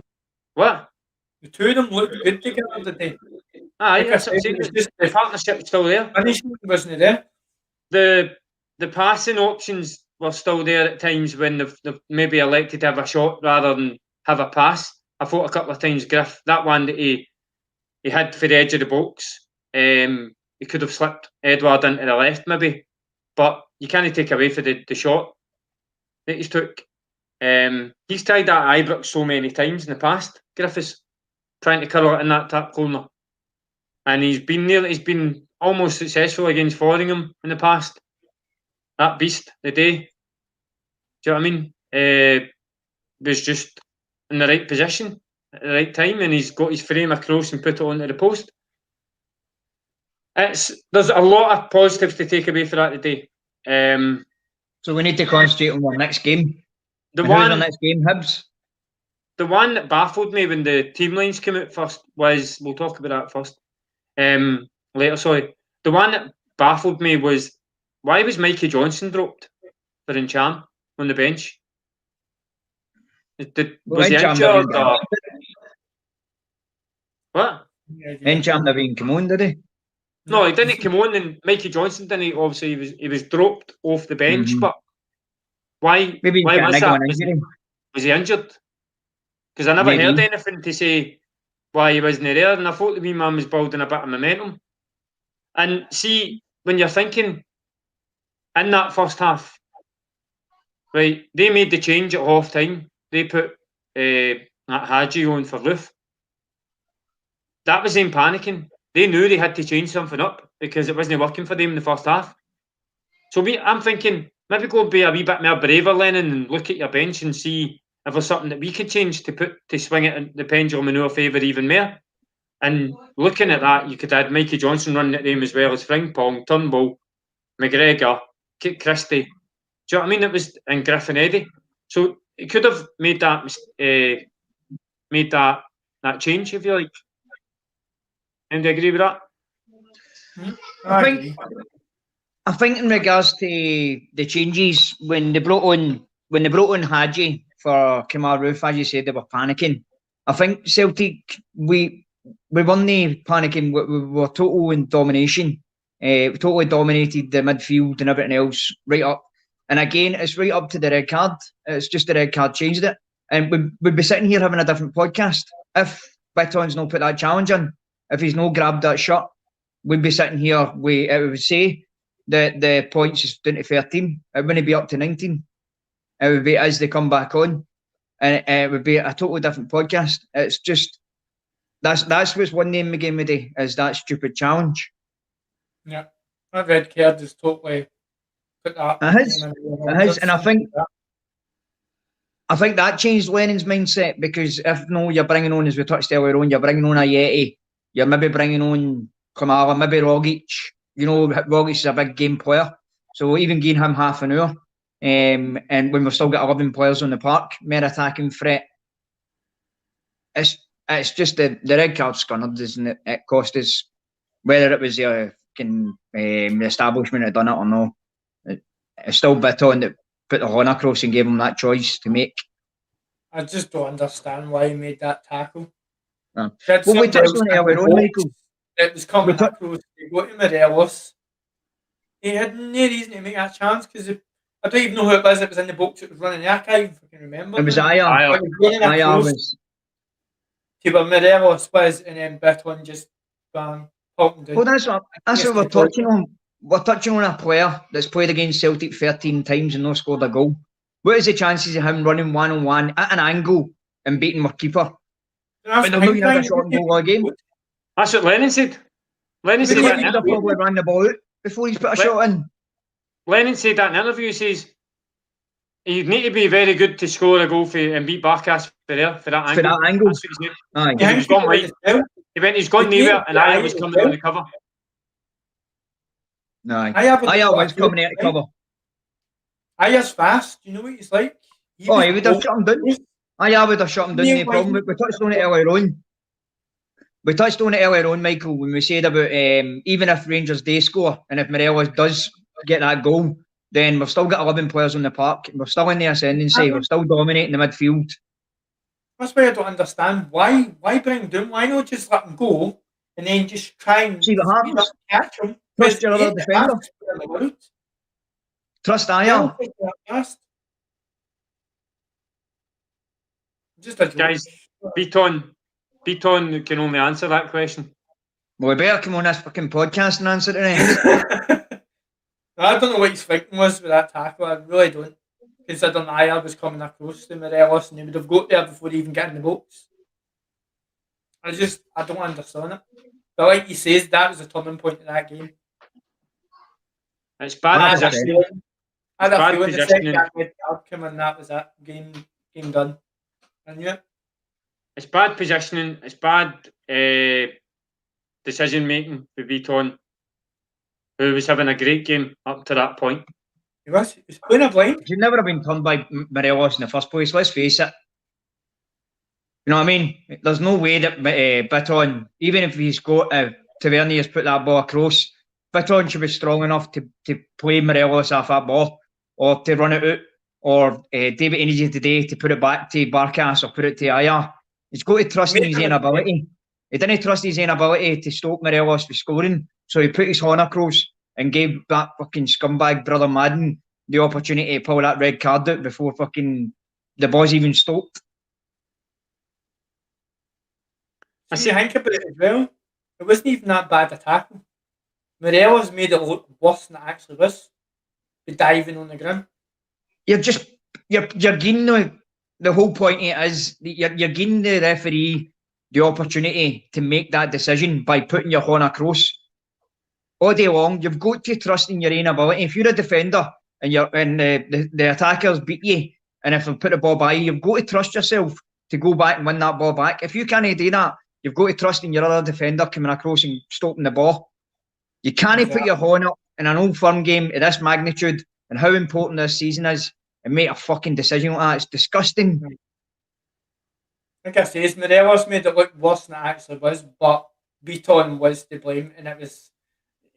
What? The two of them looked good together today. Aye, that's what I'm saying. The partnership's still there. Punishment wasn't there. The passing options were still there at times when they've maybe elected to have a shot rather than have a pass. I thought a couple of times Griff, that one that he had for the edge of the box, he could have slipped Edward into the left maybe, but you can't take away for the shot that he's took. He's tried that Ibrox so many times in the past, Griffiths, trying to curl it in that top corner. And he's been almost successful against Fotheringham in the past. That beast, the day. Do you know what I mean? Was just in the right position at the right time, and he's got his frame across and put it onto the post. There's a lot of positives to take away for that today. So we need to concentrate on our next game. Who's our next game, Hibs? The one that baffled me when the team lines came out first was, we'll talk about that first. Later, sorry. The one that baffled me was, why was Mikey Johnson dropped for Encham on the bench? Was he injured or what? Encham never even come on, did he? No, he didn't come on, and Mikey Johnson didn't. Obviously, he was dropped off the bench, but why? Maybe why was that? Was he injured? Because I never heard anything to say why he wasn't there, and I thought the wee man was building a bit of momentum. And see, when you're thinking in that first half, right, they made the change at half time. They put Hadji on for Roof. That was them panicking. They knew they had to change something up because it wasn't working for them in the first half. So I'm thinking, maybe go be a wee bit more braver, Lennon, and look at your bench and see if there's something that we could change to swing it in the pendulum in our favour even more. And looking at that, you could add Mikey Johnson running at them as well as Frimpong, Turnbull, McGregor, Kit Christie. Do you know what I mean? It was and Griffin Eddie. So it could have made that change, if you like. And do you agree with that? I think in regards to the changes when they brought on Hadji for Kemar Roof, as you said, they were panicking. I think Celtic we weren't panicking. We were total in domination. We totally dominated the midfield and everything else right up. And again, it's right up to the red card. It's just the red card changed it. And we'd be sitting here having a different podcast if Bitton's not put that challenge in. If he's not grabbed that shot, we'd be sitting here. It would say that the points is down to 13. It wouldn't be up to 19. It would be as they come back on, and it would be a totally different podcast. It's just that's what's one name the game today is that stupid challenge. Yeah, that red card is totally put that. It has, and I think that changed Lennon's mindset because if you're bringing on, as we touched earlier on, you're bringing on a Yeti. You're maybe bringing on Kamala, maybe Rogic. You know, Rogic is a big game player. So even giving him half an hour, and when we've still got 11 players on the park, more attacking threat, it's just the red card scunnered, isn't it? It cost us, whether it was the establishment had done it or no. It's still Bitton that put the horn across and gave him that choice to make. I just don't understand why he made that tackle. Well, we touched on it earlier on, Michael. It was coming across. He got to Morelos. He had no reason to make that chance because I don't even know who it was. It was in the box. It was running the archive. If I can remember. It was Aya. Aya was. To where Morelos was, and then Bitton just bang, pop them down. Well, that's what we're touching on. We're touching on a player that's played against Celtic 13 times and not scored a goal. What is the chances of him running one-on-one at an angle and beating my keeper? But they'll not have a shot and goal all game. That's what Lennon said. Lennon said that. He would have probably ran the ball out before he's put a shot in. Lennon said that in an interview. He says you need to be very good to score a goal and beat Barkas for that angle. For that angle. That's what he said. Aye. He was gone right. He's gone nowhere, and Aya was coming on the cover. No, Aya was coming out of cover. Aya's fast. Do you know what he's like? He would have shut him down. Aya would have shut him down, no problem. We touched on it earlier on. Michael, when we said about even if Rangers do score and if Morelos does get that goal, then we've still got 11 players on the park. We're still in the ascendancy. We're still dominating the midfield. That's why I don't understand. Why bring him down? Why not just let him go and then just try and see what happens? Catch him. Trust your other defender. Trust Aya. Just a guys, Beaton can only answer that question. Well, we better come on this fucking podcast and answer it. I don't know what his thinking was with that tackle. I really don't. Considering Aya was coming across to Morelos and he would have got there before he even got in the box. I don't understand it. But like he says, that was the turning point of that game. It's bad positioning. I had a feeling the second that red card came in, that was it. Game done. I knew it. It's bad positioning. It's bad decision making for Beaton, who was having a great game up to that point. He was playing a blind. He'd never have been turned by Morelos in the first place, let's face it. You know what I mean? There's no way that Beaton, even if he's got Tavernier has put that ball across, Beaton should be strong enough to play Morelos off that ball or to run it out, or David Energy today to put it back to Barkas or put it to Aya. He's got to trust in his own ability. He didn't trust his own ability to stop Morelos from scoring, so he put his horn across and gave that fucking scumbag brother Madden the opportunity to pull that red card out before fucking the ball's even stopped. I think about it as well. It wasn't even that bad a tackle. Morelos made it look worse than it actually was. By diving on the ground. You're giving the whole point of it is you're giving the referee the opportunity to make that decision by putting your horn across. All day long, you've got to trust in your own ability. If you're a defender and the attackers beat you, and if they put the ball by you, you've got to trust yourself to go back and win that ball back. If you can't do that, you've got to trust in your other defender coming across and stopping the ball. You can't put your horn up in an old firm game of this magnitude and how important this season is and make a fucking decision like that. It's disgusting. Like I say, Morelos made it look worse than it actually was, but Beaton was to blame, and it was,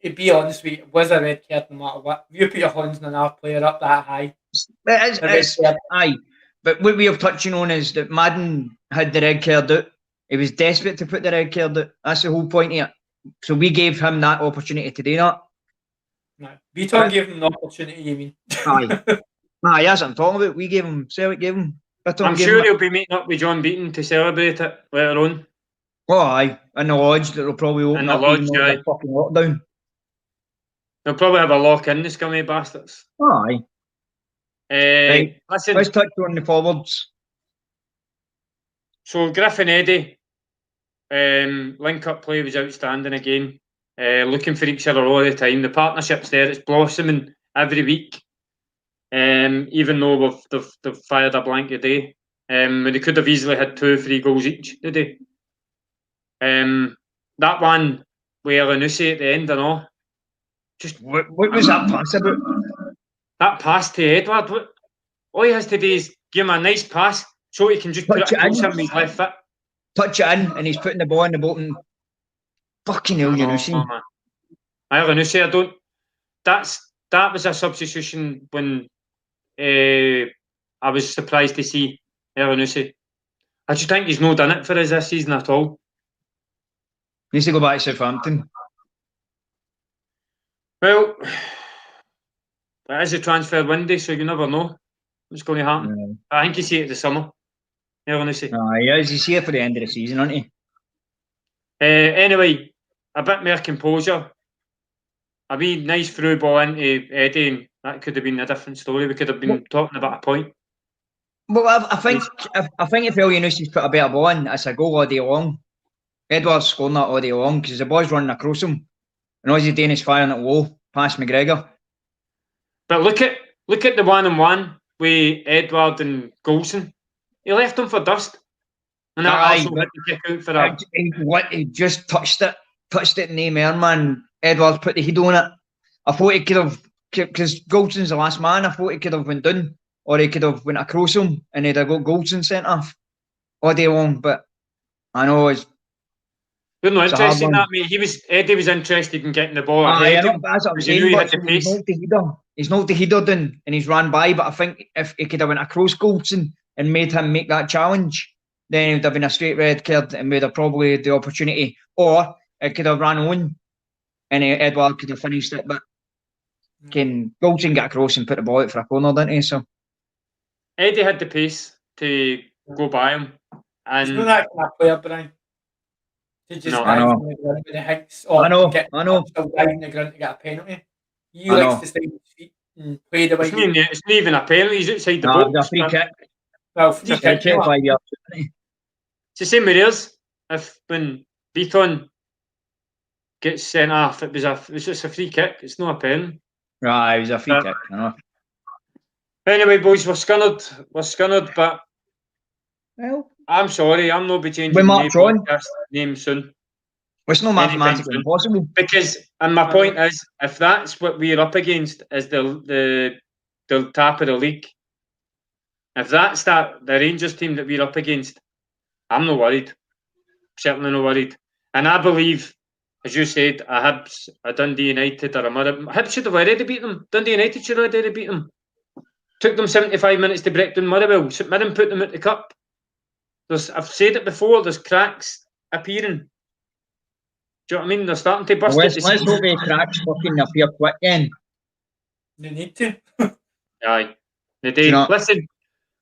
to be honest with you, it was a red card no matter what. If you put your horns on another player up that high, it's aye. But what we are touching on is that Madden had the red card out. He was desperate to put the red card out. That's the whole point of it. So we gave him that opportunity to do that. No, Beaton gave him the opportunity, you mean? Aye. Aye, that's what I'm talking about. We gave him, Celtic gave him. I'm sure he'll be meeting up with John Beaton to celebrate it later on. Oh, aye. In the lodge that will probably open up even though the fucking lockdown. They'll probably have a lock in, the scummy bastards. Oh, aye. Right. Listen, let's touch on the forwards. So Griffin Eddy, link-up play was outstanding again. Looking for each other all the time. The partnership's there. It's blossoming every week. Even though they've fired a blank today. They could have easily had 2 or 3 goals each today. That one with Elanusi at the end and all. Just what was that pass about? That pass to Edward. All he has to do is give him a nice pass so he can just put it across him with his left foot. Touch it in and he's putting the ball in the bottom. Fucking hell, Elanusi. Elanusi, I don't. That was a substitution when I was surprised to see Elanusi. I just think he's not done it for us this season at all. Needs to go back to Southampton. Well, it is a transfer window, so you never know what's going to happen. Yeah. I think you see it this summer. Elanusi. He is. He's here for the end of the season, isn't he? Anyway, a bit more composure, a wee nice through ball into Eddie, and that could have been a different story. We could have been talking about a point. Well, I think if Elyounoussis put a better ball in, it's a goal all day long. Edwards scoring that all day long because the boy's running across him, and all he's doing is firing it low past McGregor. But look at the 1-on-1 with Edward and Goulson. He left him for dust, and that also had to kick out for that. He just touched it in the air, man. Edwards put the head on it. I thought he could have, because Goulson's the last man. I thought he could have went down, or he could have went across him, and he'd have got Goulson sent off all day long. But I know we're not interested in that, mate. Eddie was interested in getting the ball ahead. That's what I'm saying. He's not the header down, and he's ran by. But I think if he could have went across Goulson and made him make that challenge, then it would have been a straight red card, and we'd have probably had the opportunity. Or it could have ran on, and Edward could have finished it. But can Goulson get across and put the ball out for a corner, didn't he? So Eddie had the pace to go by him, and he's not that kind of player, Brian. To just I know. with the Hicks or I know. dive in the ground to get a penalty. He likes to stay on his feet and play the way. It's not even a penalty. He's outside the box. It's a free kick. Well, free kick. It's the same with theirs. If when Beaton gets sent off, it was just a free kick. It's not a penalty. Right, it was a free kick. I know. Anyway, boys, we're scunnered, but well, I'm sorry, I'm not be changing the name soon. It's not mathematically impossible. Because, and my point is, if that's what we're up against, is the top of the league. If that's the Rangers team that we're up against, I'm not worried. Certainly not worried. And I believe, as you said, a Hibs, a Dundee United, or a Motherwell. Hibs should have already beat them. Dundee United should have already beat them. Took them 75 minutes to break down Motherwell. St Mirren put them at the cup. I've said it before, there's cracks appearing. Do you know what I mean? They're starting to bust. Let's hope the cracks fucking appear quick then. They need to. Aye. They do. Listen,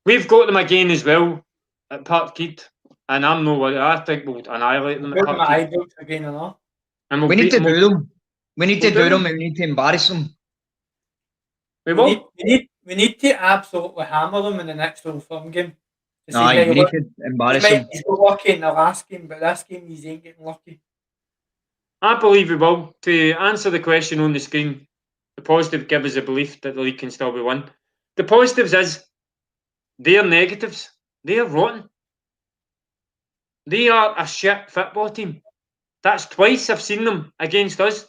we've got them again as well at Parkhead, and I'm no worried. I think we'll annihilate them at Parkhead. Again and all. And we need to do them. We need to do them and we need to embarrass them. We need to absolutely hammer them in the next Old Firm game. We need to embarrass them. He's got lucky in the last game, but this game he ain't getting lucky. I believe we will. To answer the question on the screen, the positive give us a belief that the league can still be won. The positives is their negatives. They are rotten. They are a shit football team. That's twice I've seen them against us,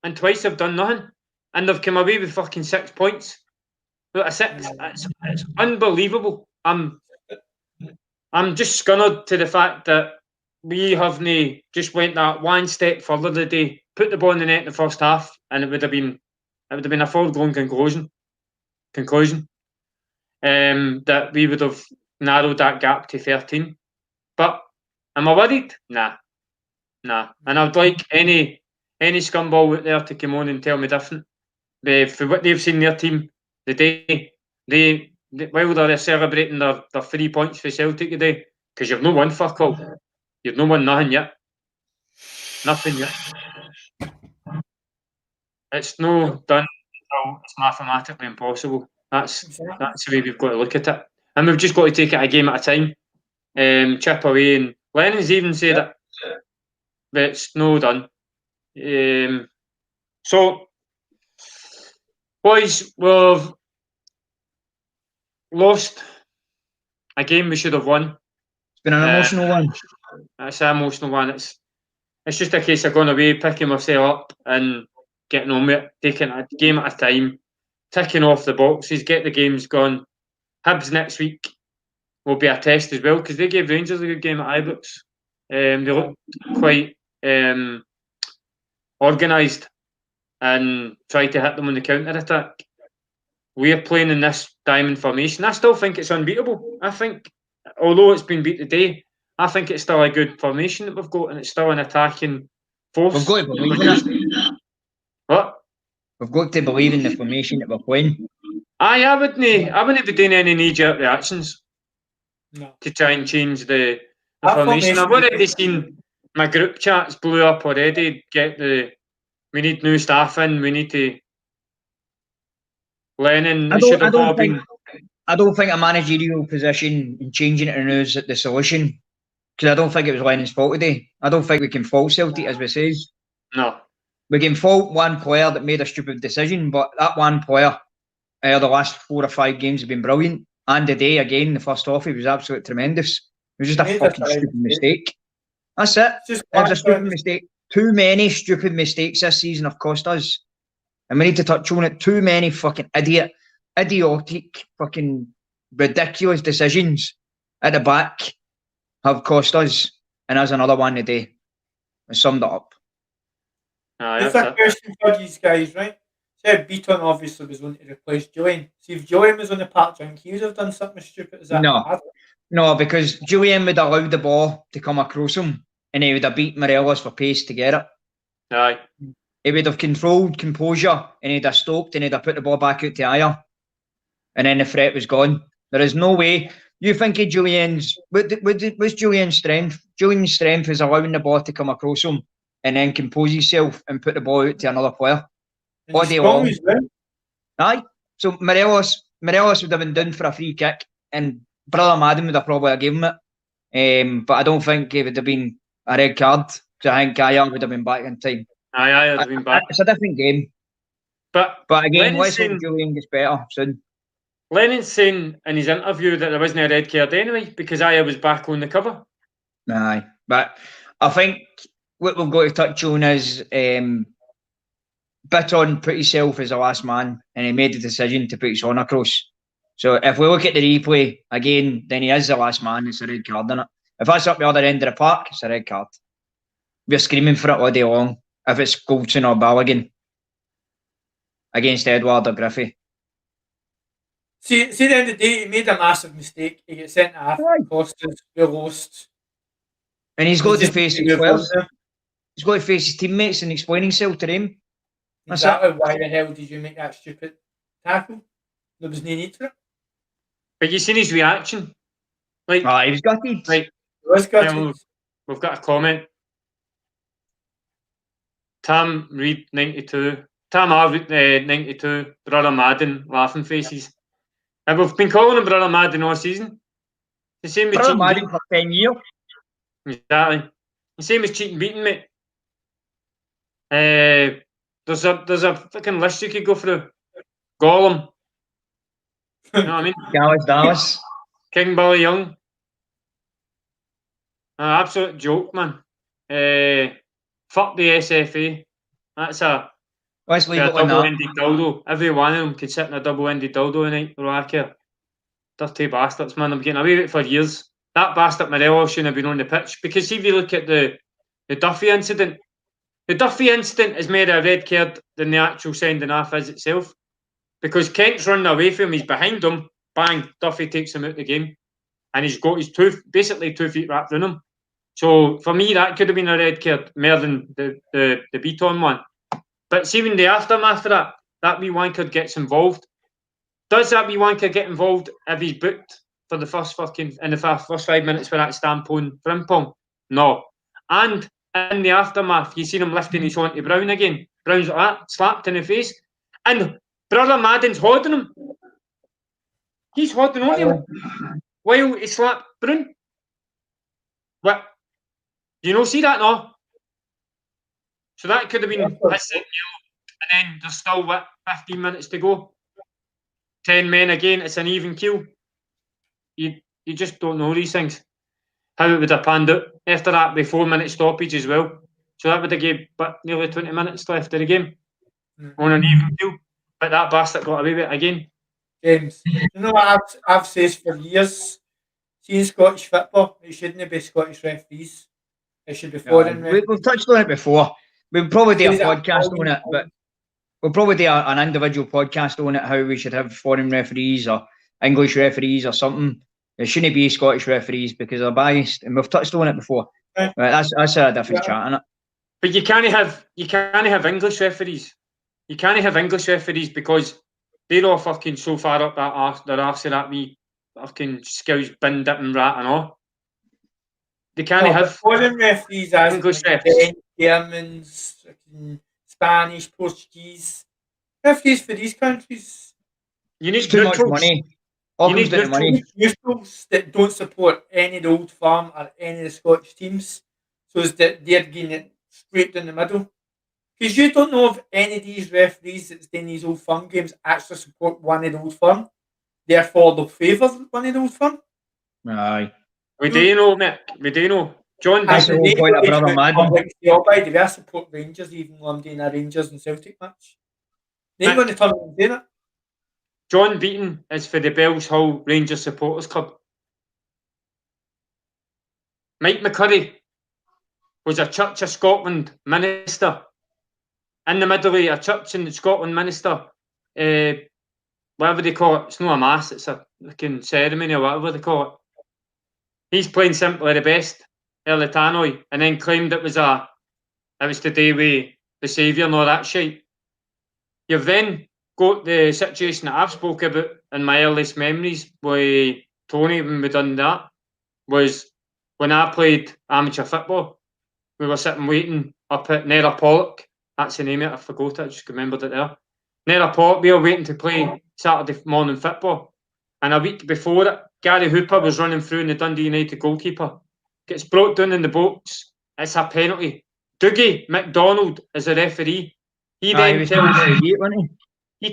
and twice I've done nothing, and they've come away with fucking 6 points. But a 6, it's unbelievable. I'm just scunnered to the fact that we haven't just went that one step further today, put the ball in the net in the first half, and it would have been a foregone conclusion. That we would have narrowed that gap to 13. But am I worried? Nah. And I'd like any scumball out there to come on and tell me different. For what they've seen their team the day, while they're celebrating their 3 points for Celtic today, because you've not won fuck all. You've not won nothing yet. Nothing yet. It's no done until it's mathematically impossible. That's the way we've got to look at it. And we've just got to take it a game at a time. Chip away. And Lennon's even said it. But it's no done. So, boys, we've lost a game we should have won. It's been an emotional one. It's an emotional one. It's just a case of going away, picking myself up and getting on with it, taking a game at a time, ticking off the boxes, get the games gone. Hibs next week will be a test as well, because they gave Rangers a good game at Ibrox. They looked quite organised and tried to hit them on the counter-attack. We're playing in this diamond formation. I still think it's unbeatable. I think, although it's been beat today, I think it's still a good formation that we've got, and it's still an attacking force. We've got to believe in it. What? We've got to believe in the formation that we're playing. I wouldn't be doing any knee-jerk reactions to try and change the formation. I've already seen My group chats blew up already. We need new staff in. We need to. Lennon should have all been. I don't think a managerial position and changing it is the solution. Because I don't think it was Lennon's fault today. I don't think we can fault Celtic, as we says. No. We can fault one player that made a stupid decision, but that one player, the last 4 or 5 games have been brilliant. And today, again, the first half, he was absolutely tremendous. It was just a fucking stupid mistake. That's it. It was a stupid mistake. Too many stupid mistakes this season have cost us. And we need to touch on it. Too many fucking idiotic, fucking ridiculous decisions at the back have cost us. And there's another one today. I summed it up. It's a question for these guys, right? Say Beaton obviously was going to replace Julian. See, if Julian was on the park, he would have done something stupid as that. No, because Julian would have allowed the ball to come across him and he would have beat Morelos for pace to get it. Aye. He would have controlled composure and he'd have stopped and he'd have put the ball back out to Ayer. And then the threat was gone. There is no way. You think of Julian's... What's Julian's strength? Julian's strength is allowing the ball to come across him and then compose himself and put the ball out to another player. All day long. Aye. So Morelos would have been done for a free kick and Brother Madden would have probably given it. But I don't think it would have been a red card. So I think Ayer would have been back in time. Aye, I'd have been back. It's a different game. But again, let's hope Julian gets better soon. Lennon's saying in his interview that there wasn't a red card anyway because Ayer was back on the cover. Aye. But I think what we've got to touch on is Bitton put himself as the last man and he made the decision to put his on across. So if we look at the replay again, then he is the last man. It's a red card, isn't it? If that's up the other end of the park, it's a red card. We're screaming for it all day long. If it's Goldson or Balogun against Edward or Griffey. See, at the end of the day, he made a massive mistake. He gets sent off, cost us, we lost. And he's got to face his players. He's got to face his teammates and explain himself to them. Exactly why the hell did you make that stupid tackle? There was no need for it. But you seen his reaction? Like, he was gutted. Like, he was gutted. We've got a comment. Tam Reed 92. Tam Arvid 92. Brother Madden laughing faces. And we've been calling him Brother Madden all season. The same with Brother Madden for 10 years. Exactly. The same as cheating beating, mate. There's a fucking list you could go through. Gollum. You know what I mean? Dallas. King Billy Young. Absolute joke, man. Fuck the SFA. That's a double-ended dildo. Every one of them could sit in a double-ended dildo tonight. I care. Dirty bastards, man. I'm getting away with it for years. That bastard Morelos shouldn't have been on the pitch. Because if you look at the Duffy incident, the Duffy incident is more a red card than the actual sending off is itself. Because Kent's running away from him, he's behind him, bang, Duffy takes him out the game. And he's got his basically 2 feet wrapped around him. So for me, that could have been a red card more than the Beaton one. But see, when the aftermath of that wee wanker gets involved, does that wee wanker get involved if he's booked for the first 5 minutes for that Stampone Frimpong? No. And in the aftermath, you seen him lifting his on to Brown again. Brown's like that, slapped in the face. And Brother Madden's holding him. He's holding on to him while he slapped Brown. What? You know, see that now? So that could have been and then there's still 15 minutes to go. 10 men again, it's an even kill. You just don't know these things. How it would have panned out. After that, the 4-minute stoppage as well. So that would have gave nearly 20 minutes left of the game on an even kill. But that bastard got away with it again. James, you know what I've said for years? See in Scottish football, it shouldn't be Scottish referees. It should be foreign referees. We've touched on it before. We'll probably do a podcast on it, but we'll probably do an individual podcast on it, how we should have foreign referees or English referees or something. It shouldn't be Scottish referees because they're biased, and we've touched on it before. Right, that's a different chat, isn't it? But you can't have English referees. You can't have English referees because they're all fucking so far up their arse of that wee fucking skills bin dipping rat and all. they can't have foreign referees as English like refs. Germans, Spanish, Portuguese referees for these countries. You It's need too much neutrals. money. All You comes need down to money. Neutrals that don't support any of the Old Firm or any of the Scottish teams, so it's that they're getting it straight down the middle. Because you don't know if any of these referees that's in these Old Firm games actually support one of the Old Firm. Therefore, they'll favour one of the Old Firm. Aye. We do know, Mick. We do know. John That's the Beaton. whole point of Brother Madden. By the way, I support Rangers, even though I'm doing a Rangers and Celtic match. They ain't going to turn around doing it. John Beaton is for the Bells Hall Rangers Supporters Club. Mike McCurry was a Church of Scotland minister. In the middle of a church in Scotland minister, whatever they call it, it's not a mass, it's a fucking ceremony or whatever they call it. He's playing Simply the Best, early tannoy, and then claimed it was to do with the Saviour and all that shit. You've then got the situation that I've spoke about in my earliest memories with Tony when we done that, was when I played amateur football. We were sitting waiting up at Nera Pollock. That's the name of it, I forgot it, I just remembered it there. Nera Pollock, we were waiting to play Saturday morning football. And a week before it, Gary Hooper was running through in the Dundee United goalkeeper. Gets brought down in the box. It's a penalty. Dougie McDonald is a referee. He then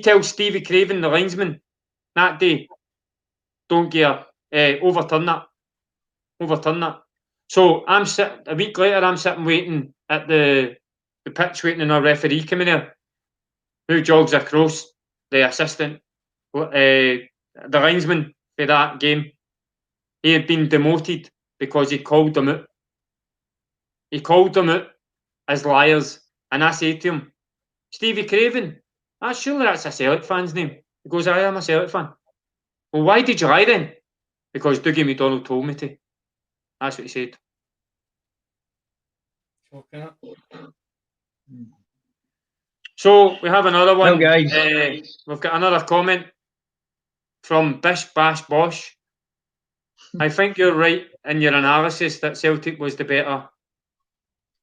tells Stevie Craven, the linesman, that day, don't get overturn that. Overturn that. So I'm sitting a week later. I'm sitting waiting at the pitch, waiting on a referee coming here, who jogs across, the assistant, the linesman for that game. He had been demoted because he called them out. He called them out as liars, and I say to him, Stevie Craven, surely that's a Celtic fan's name. He goes, I am a Celtic fan. Well, why did you lie then? Because Dougie McDonald told me to. That's what he said. So we have another one. Well, guys. We've got another comment from Bish Bash Bosh. I think you're right in your analysis that Celtic was the better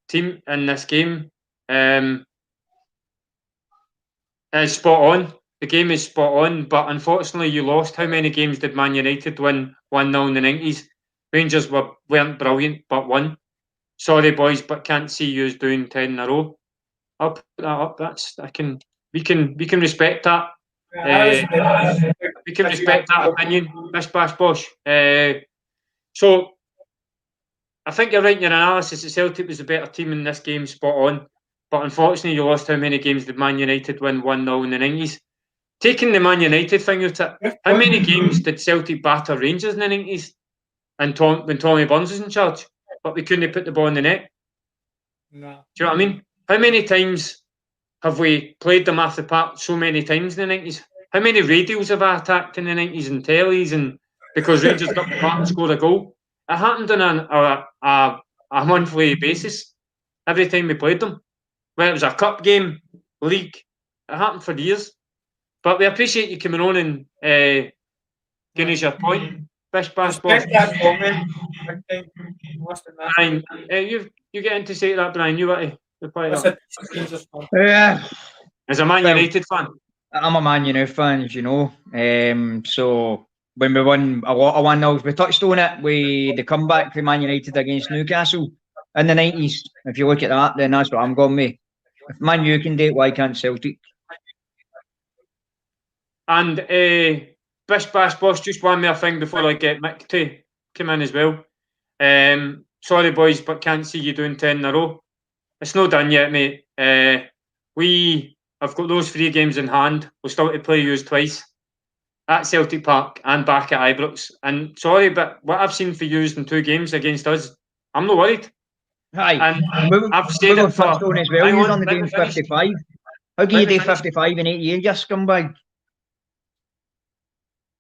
team in this game. It's spot on. The game is spot on, but unfortunately you lost. How many games did Man United win 1-0 in the 90s? Rangers weren't brilliant, but won. Sorry, boys, but can't see you doing 10 in a row. I'll put that up. We can respect that. We can respect that opinion, Bish Bash Bosh. So I think you're right in your analysis that Celtic was the better team in this game, spot on. But unfortunately, you lost. How many games did Man United win 1-0 in the 90s? Taking the Man United thing out of it, how many games did Celtic batter Rangers in the 90s? And when Tommy Burns was in charge, but we couldn't put the ball in the net. No. Do you know what I mean? How many times have we played them off the park so many times in the 90s? How many radios have I attacked in the 90s and tellies, and because Rangers got the park and scored a goal? It happened on a monthly basis every time we played them. Whether it was a cup game, league, it happened for years. But we appreciate you coming on and giving us your point. Bish Bash Bosh. Brian, you get into say that, Brian. You want to reply to that? Yeah. As a Man United fan. I'm a Man United fan, as you know. So when we won a lot of 1-0s, we touched on it with the comeback for Man United against Newcastle in the 90s. If you look at that, then that's what I'm going with. If Man U can do it, why can't Celtic? And Bish Bash Bosh, just one more thing before I get Mick to come in as well. Sorry, boys, but can't see you doing 10 in a row. It's not done yet, mate. We have got those 3 games in hand. We'll still to play yous twice at Celtic Park and back at Ibrox. And sorry, but what I've seen for yous in 2 games against us, I'm not worried. Hi. And I've said it for... on as well. You're on the doing 55. How can you do 55 in 8 years, you scumbag?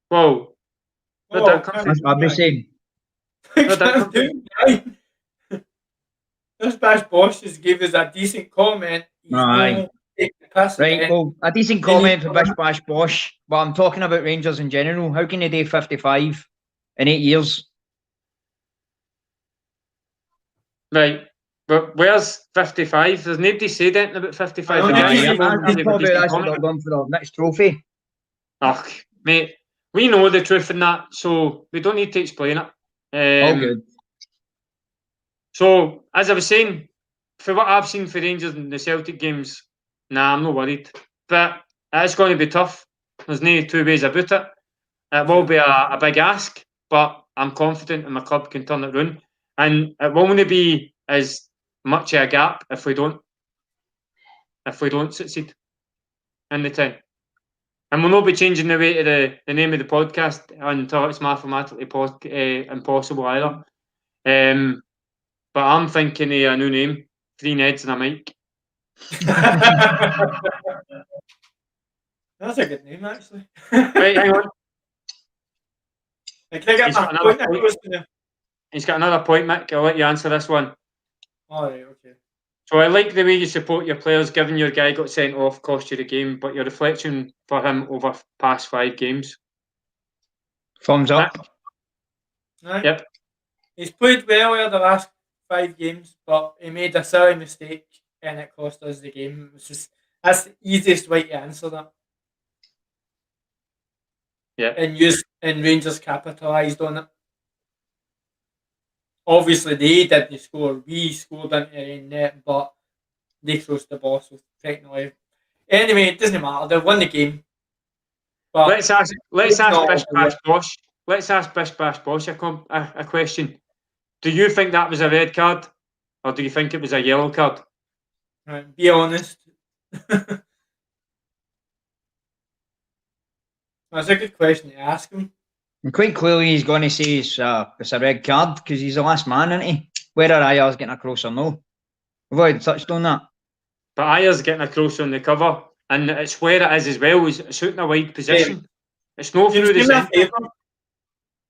Whoa. Where'd that come from? I'll be saying. This Bash Bosh just gave us a decent comment. Right, well, a decent comment for Bish Bash Bosh, but I'm talking about Rangers in general. How can you do 55 in 8 years? Right. But where's 55? There's nobody said anything about 55. I don't The think guys he's- don't- Probably everybody's been that's what commenting. they're done for the next trophy. Ugh, mate, we know the truth in that, so we don't need to explain it. All good. So, as I was saying, for what I've seen for Rangers in the Celtic games, nah, I'm not worried. But it's going to be tough. There's no two ways about it. It will be a big ask, but I'm confident in my club can turn it round. And it won't be as much of a gap if we don't succeed in the 10. And we'll not be changing the way to the name of the podcast until it's mathematically impossible either. But I'm thinking of a new name, 3 Neds and a mic. That's a good name, actually. Right, hang on. Can I get He's my got another point point. across to them? He's got another point, Mick. I'll let you answer this one. All right, okay. So I like the way you support your players, given your guy got sent off, cost you the game, but your reflection for him over past 5 games. Thumbs up. Right. Yep. He's played well over the last 5 games, but he made a silly mistake and it cost us the game. That's the easiest way to answer that. Yeah. And Rangers capitalised on it. Obviously, they didn't score. We scored into their own net, but they crossed the ball, so technically. Anyway, it doesn't matter. They won the game. But Let's ask it's not Bish over Bash Bosh. Let's ask Bish Bash Bosh a question. Do you think that was a red card, or do you think it was a yellow card? Right, be honest. That's a good question to ask him. And quite clearly he's going to say it's a red card because he's the last man, isn't he? Whether Ayer's getting across or no. We've already touched on that. But Ayer's getting across on the cover, and it's where it is as well. Is shooting a wide position. It's no through the Do me a centre. favour. Go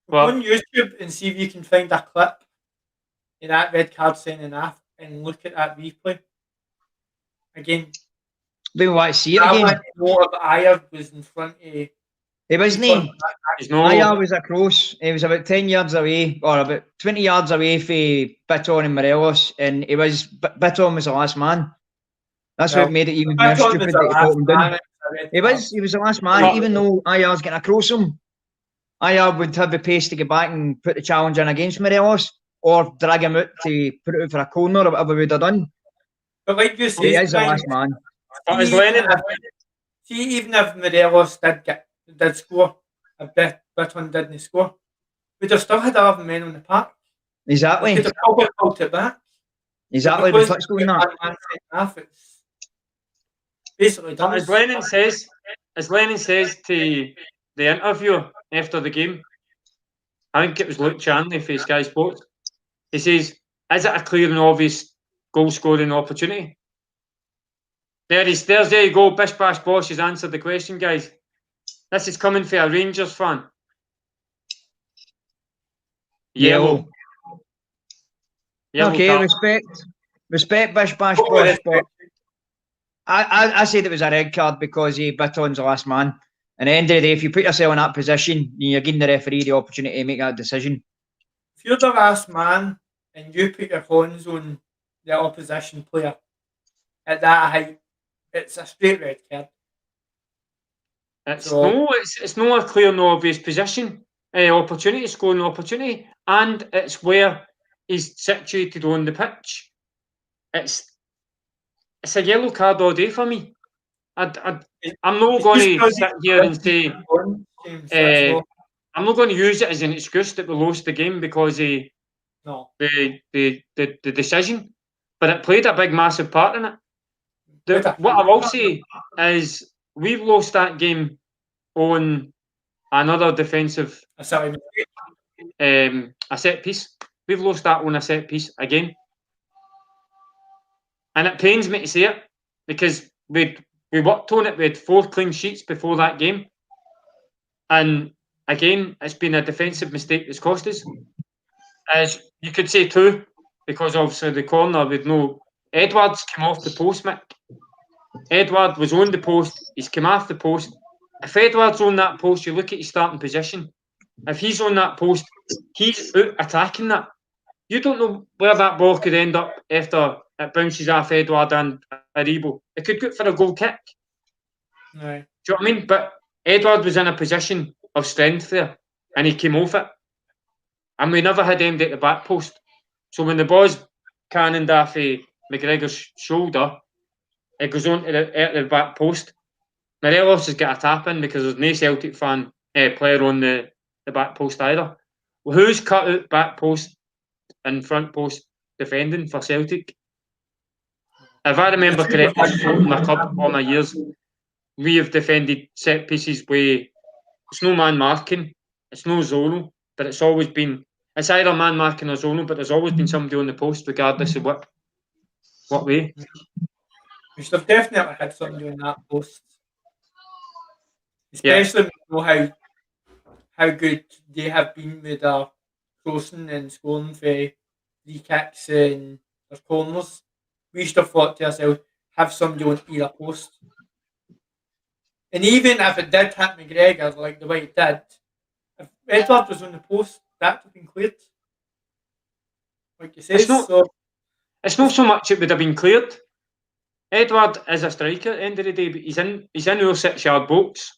What? on YouTube and see if you can find a clip of that red card sending off and look at that replay. Again, Do we want to see it I again? want to know if Ayer was in front of. He wasn't. He's no. Ayer was across. He was about 10 yards away, or about 20 yards away from Bitton and Morelos, and Bitton was the last man. That's what made it even more stupid that he caught him down. He was the last man, Well, even though Ayer's getting across him. Ayer would have the pace to get back and put the challenge in against Morelos, or drag him out to put it out for a corner or whatever we'd have done. But like you He say, is the last man. But is Lennon? even if Morelos did score, a Bitton didn't score, we'd have still had 11 men on the park. Exactly. We could have probably pulled it back. Exactly. We touched on that. It's basically done. As Lennon says to the interviewer after the game, I think it was Luke Chanley for Sky Sports. He says, "Is it a clear and obvious goal scoring opportunity?" There you go. Bish Bash Bosh has answered the question, guys. This is coming for a Rangers fan. Yellow. Okay, card. respect Bish Bash Bosh, but I said it was a red card because he Bitton's the last man. And at the end of the day, if you put yourself in that position, you're giving the referee the opportunity to make that decision. If you're the last man and you put your hands on the opposition player at that height, it's a straight red card. It's not a clear and obvious position, opportunity, scoring opportunity, and it's where he's situated on the pitch. It's a yellow card all day for me. I'm not going to sit here and say I'm not going to use it as an excuse that we lost the game because of the decision, but it played a big, massive part in it. What I will say is we've lost that game on another defensive a set piece. We've lost that on a set piece again, and it pains me to say it because we worked on it. We had 4 clean sheets before that game, and again, it's been a defensive mistake that's cost us. As you could say 2, because obviously the corner with no Edwards came off the post, Mick. Edward was on the post. He's come off the post. If Edward's on that post, you look at his starting position. If he's on that post, he's out attacking that. You don't know where that ball could end up after it bounces off Edward and Aribo. It could go for a goal kick. Aye. Do you know what I mean? But Edward was in a position of strength there, and he came off it. And we never had aimed at the back post. So when the ball's cannoned off McGregor's shoulder, it goes on to the back post. Morelos has got a tap in because there's no Celtic player on the back post either. Well, who's cut out back post and front post defending for Celtic? If I remember correctly, in my club all my years, we have defended set pieces where it's no man marking, it's no zonal, but it's always been, it's either man marking or zonal, but there's always been somebody on the post regardless of what way. We should have definitely had somebody on that post. Especially when you know how good they have been with their crossing and scoring for free kicks and their corners. We should have thought to ourselves, have somebody on either post. And even if it did hit McGregor like the way it did, if Edward was on the post, that would have been cleared. Like you said, It's not so much it would have been cleared. Edward is a striker at the end of the day, but he's in our 6-yard box.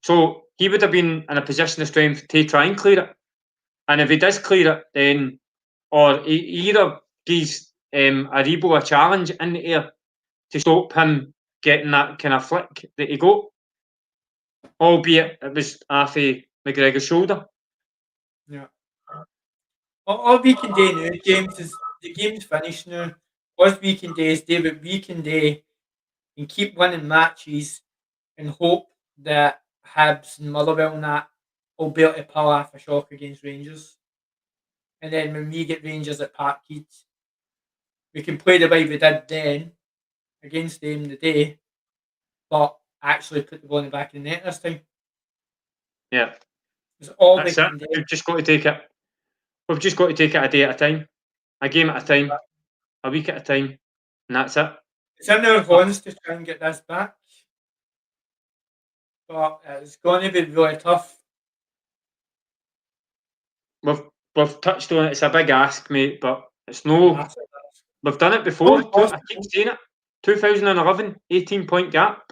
So he would have been in a position of strength to try and clear it. And if he does clear it, then, or he either gives Aribo a challenge in the air to stop him getting that kind of flick that he got, albeit it was off McGregor's shoulder. Yeah. All we can do now, James, is the game's finished now. All we can do is do what we can do and keep winning matches and hope that Hibs and Motherwell and that will be able to pull off a shock against Rangers. And then when we get Rangers at Parkhead, we can play the way we did then against them today, but actually put the ball in the back of the net this time. Yeah. It's all That's we it. can do. We've just got to take it. We've just got to take it a day at a time, a game at a time, a week at a time, and that's it. It's in our hands to try and get this back, but it's going to be really tough. We've touched on it. It's a big ask, mate, but it's no. We've done it before. I keep saying it. 2011, 18-point gap.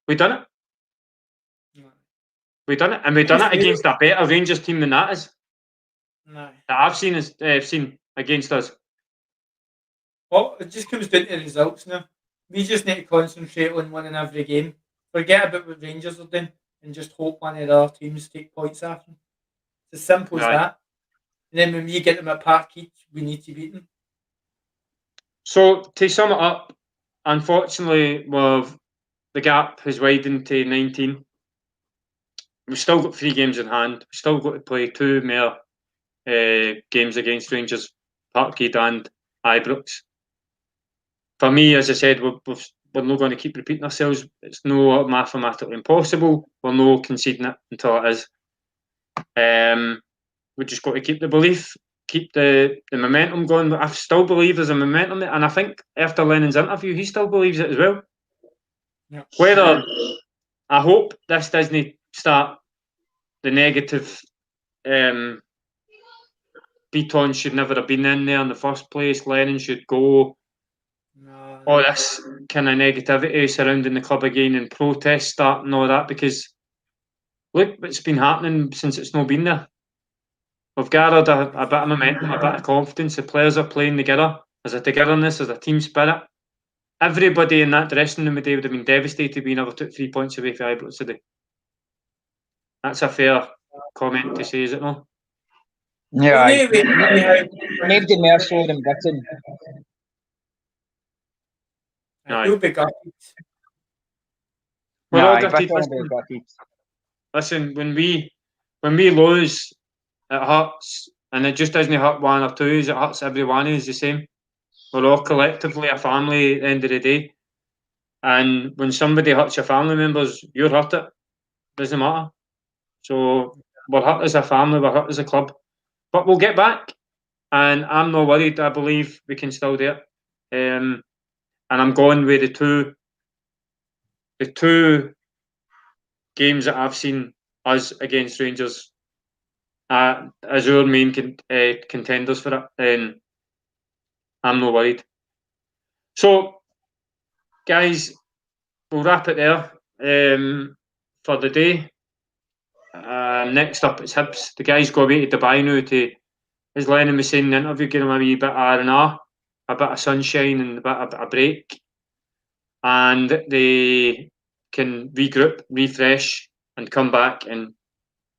We've done it. We've done it, and we've done it against a better Rangers team than that is. No. That I've seen against us. Well, it just comes down to results now. We just need to concentrate on winning every game. Forget about what Rangers are doing and just hope one of the other teams take points off them. It's as simple as that. And then when we get them at Parkhead, we need to beat them. So to sum it up, unfortunately, the gap has widened to 19. We've still got 3 games in hand. We've still got to play 2 more games against Rangers, Parkhead and Ibrox. For me, as I said, we're not going to keep repeating ourselves. It's no mathematically impossible. We're not conceding it until it is. We just got to keep the belief, keep the momentum going. I still believe there's a momentum there, and I think after Lennon's interview, he still believes it as well. Yeah. Whether I hope this doesn't start the negative. Beaton should never have been in there in the first place. Lennon should go. No. All this kind of negativity surrounding the club again and protests starting all that, because look what's been happening since it's not been there. We've gathered a bit of momentum, a bit of confidence. The players are playing together. There's a togetherness, there's a team spirit. Everybody in that dressing room today would have been devastated we never took 3 points away from Ibrox today. That's a fair comment to say, is it not? Yeah, maybe more so than Britain. You'll be gutted. We're all gutted. Listen, when we lose, it hurts, and it just doesn't hurt one or two. It hurts everyone. Is the same. We're all collectively a family at the end of the day, and when somebody hurts your family members, you're hurt. It doesn't matter. So we're hurt as a family. We're hurt as a club, but we'll get back, and I'm not worried. I believe we can still do it. And I'm going with the two games that I've seen us against Rangers as our main contenders for it, then I'm not worried. So, guys, we'll wrap it there for the day. Next up, it's Hibs. The guys go away to Dubai now to, as Lennon was saying in the interview, give them a wee bit of R&R, a bit of sunshine and a bit of a break. And they can regroup, refresh, and come back and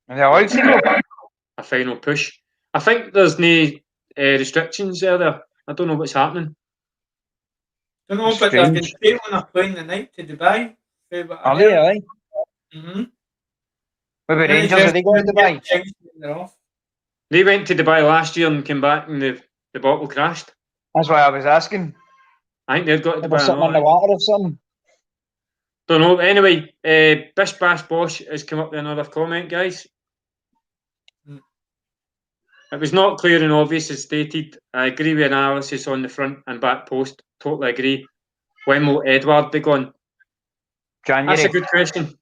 a final push. I think there's no restrictions there. I don't know what's happening. Don't know, but they've been sailing a plane tonight to Dubai. Are they, aye? Mm-hmm. With the Rangers, are they going to Dubai? They went to Dubai last year and came back and the bottle crashed. That's why I was asking. I think they've got to Dubai. Something in the water or something. Don't know. Anyway, Bish Bash Bosh has come up with another comment, guys. It was not clear and obvious as stated. I agree with analysis on the front and back post. Totally agree. When will Edward be gone? January. That's a good question.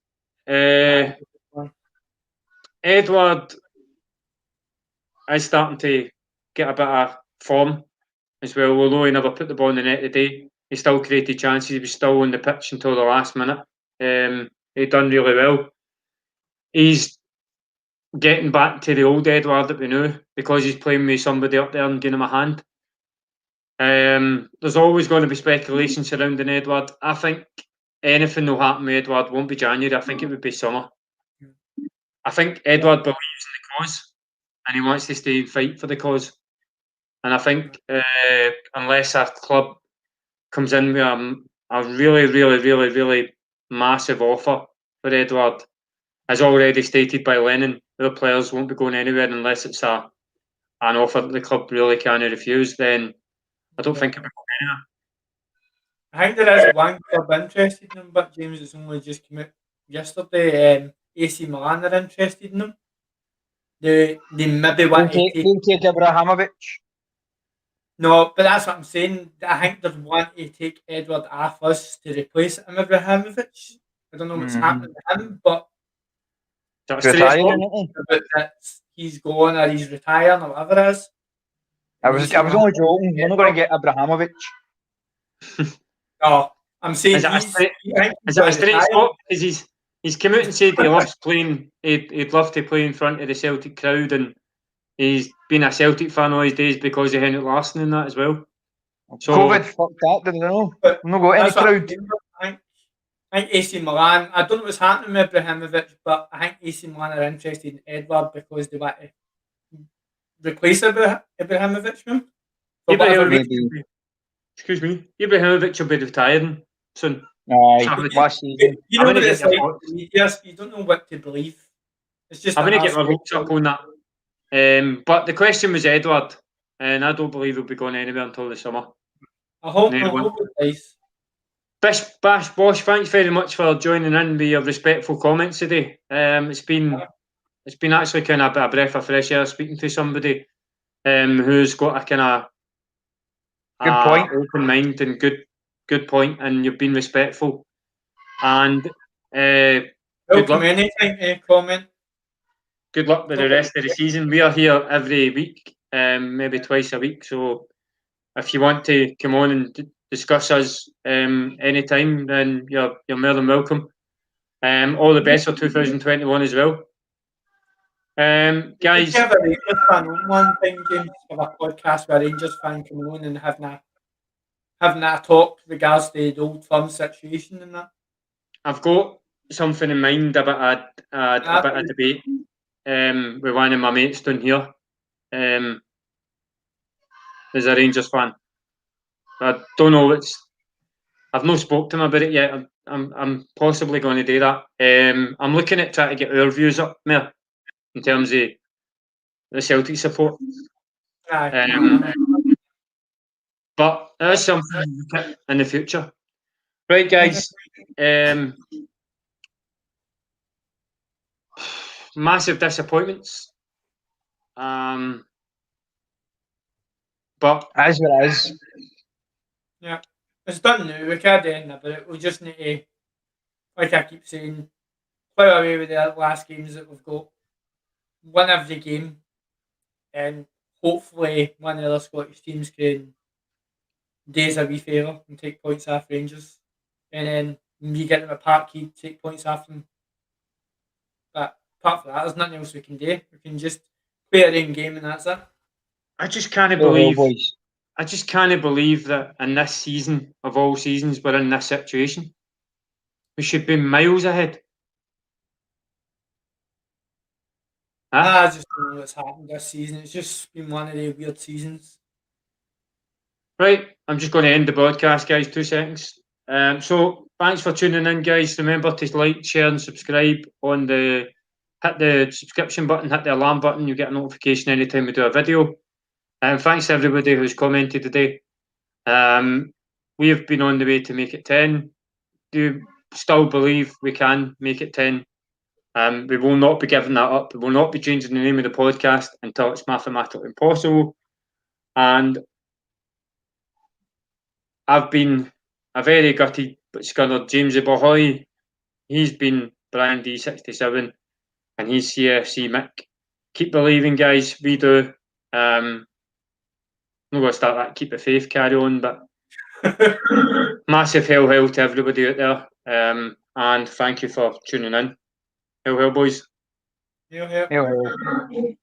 Edward is starting to get a bit of form as well. Although he never put the ball in the net today, he still created chances. He was still on the pitch until the last minute. He done really well. He's getting back to the old Edward that we knew because he's playing with somebody up there and giving him a hand. There's always going to be speculation surrounding Edward. I think anything will happen with Edward won't be January. I think it would be summer. I think Edward believes in the cause and he wants to stay and fight for the cause. And I think unless a club comes in with a really, really, really, really massive offer for Edward, as already stated by Lennon, the players won't be going anywhere unless it's an offer that the club really can't refuse. Then I don't think it'll be going anywhere. I think there is one club interested in him, but James has only just come out yesterday. AC Milan are interested in him. They maybe want to take Ibrahimovic. No, but that's what I'm saying. I think they want to take Edward off us to replace Ibrahimovic. I don't know what's happening to him, but he's going or he's retiring or whatever it is. I was only joking. We're not going to get Ibrahimovic. No, I'm saying is it a straight spot? Because he's come out and said he loves playing. He'd love to play in front of the Celtic crowd, and he's been a Celtic fan all his days because of Henrik Larsson and that as well. So, COVID fucked that, didn't know. I'm not got any crowd. I think AC Milan, I don't know what's happening with Ibrahimovic, but I think AC Milan are interested in Edward because they want to replace Ibrahimovic. Excuse me, Ibrahimovic will be retiring soon. Last season. You know what it's like? You don't know what to believe. It's just I'm going to get my hopes up on that. But the question was Edward, and I don't believe he'll be going anywhere until the summer. I hope it's Bish Bash Bosh, thanks very much for joining in with your respectful comments today. It's been actually kind of a breath of fresh air speaking to somebody who's got a kind of good point, open mind and good point, and you've been respectful. And welcome anytime, comment. Good luck with the rest of the season. We are here every week, maybe twice a week. So if you want to come on and discuss us anytime, then you're more than welcome. All the best for 2021 as well. Guys, have a Rangers fan on one thing, James, for a podcast where a Rangers fan coming on and having a talk regards to the Old Firm situation and that. I've got something in mind about a bit of debate with one of my mates down here. There's a Rangers fan. I don't know I've not spoke to him about it yet. I'm possibly going to do that. I'm looking at trying to get our views up there in terms of the Celtic support. But there's something in the future. Right, guys. Massive disappointments. But as it is. Yeah. It's done now. We can't do anything about it. We just need to, like I keep saying, play away with the last games that we've got. win every game, and hopefully one of the other Scottish teams can days a wee favour and take points off Rangers, and then we get them a Parkhead, take points off them. But apart from that, there's nothing else we can do. We can just play our own game, and that's it. I just can't Go believe. boys. I just can't believe that in this season of all seasons we're in this situation. We should be miles ahead. I just don't know what's happened this season. It's just been one of the weird seasons. Right, I'm just going to end the broadcast, guys. 2 seconds. So thanks for tuning in, guys. Remember to like, share, and subscribe hit the subscription button, hit the alarm button. You get a notification anytime we do a video. Thanks to everybody who's commented today. We have been on the way to make it 10. Do you still believe we can make it 10? We will not be giving that up. We will not be changing the name of the podcast until it's mathematically impossible. And I've been a very gutted but scunnered Jamesy Bahoy. He's been Brian D67 and he's CFC Mick. Keep believing, guys. We do. I'm not going to start that keep the faith carry on, but massive hell to everybody out there. And thank you for tuning in. Hell, boys. Yeah. Hello.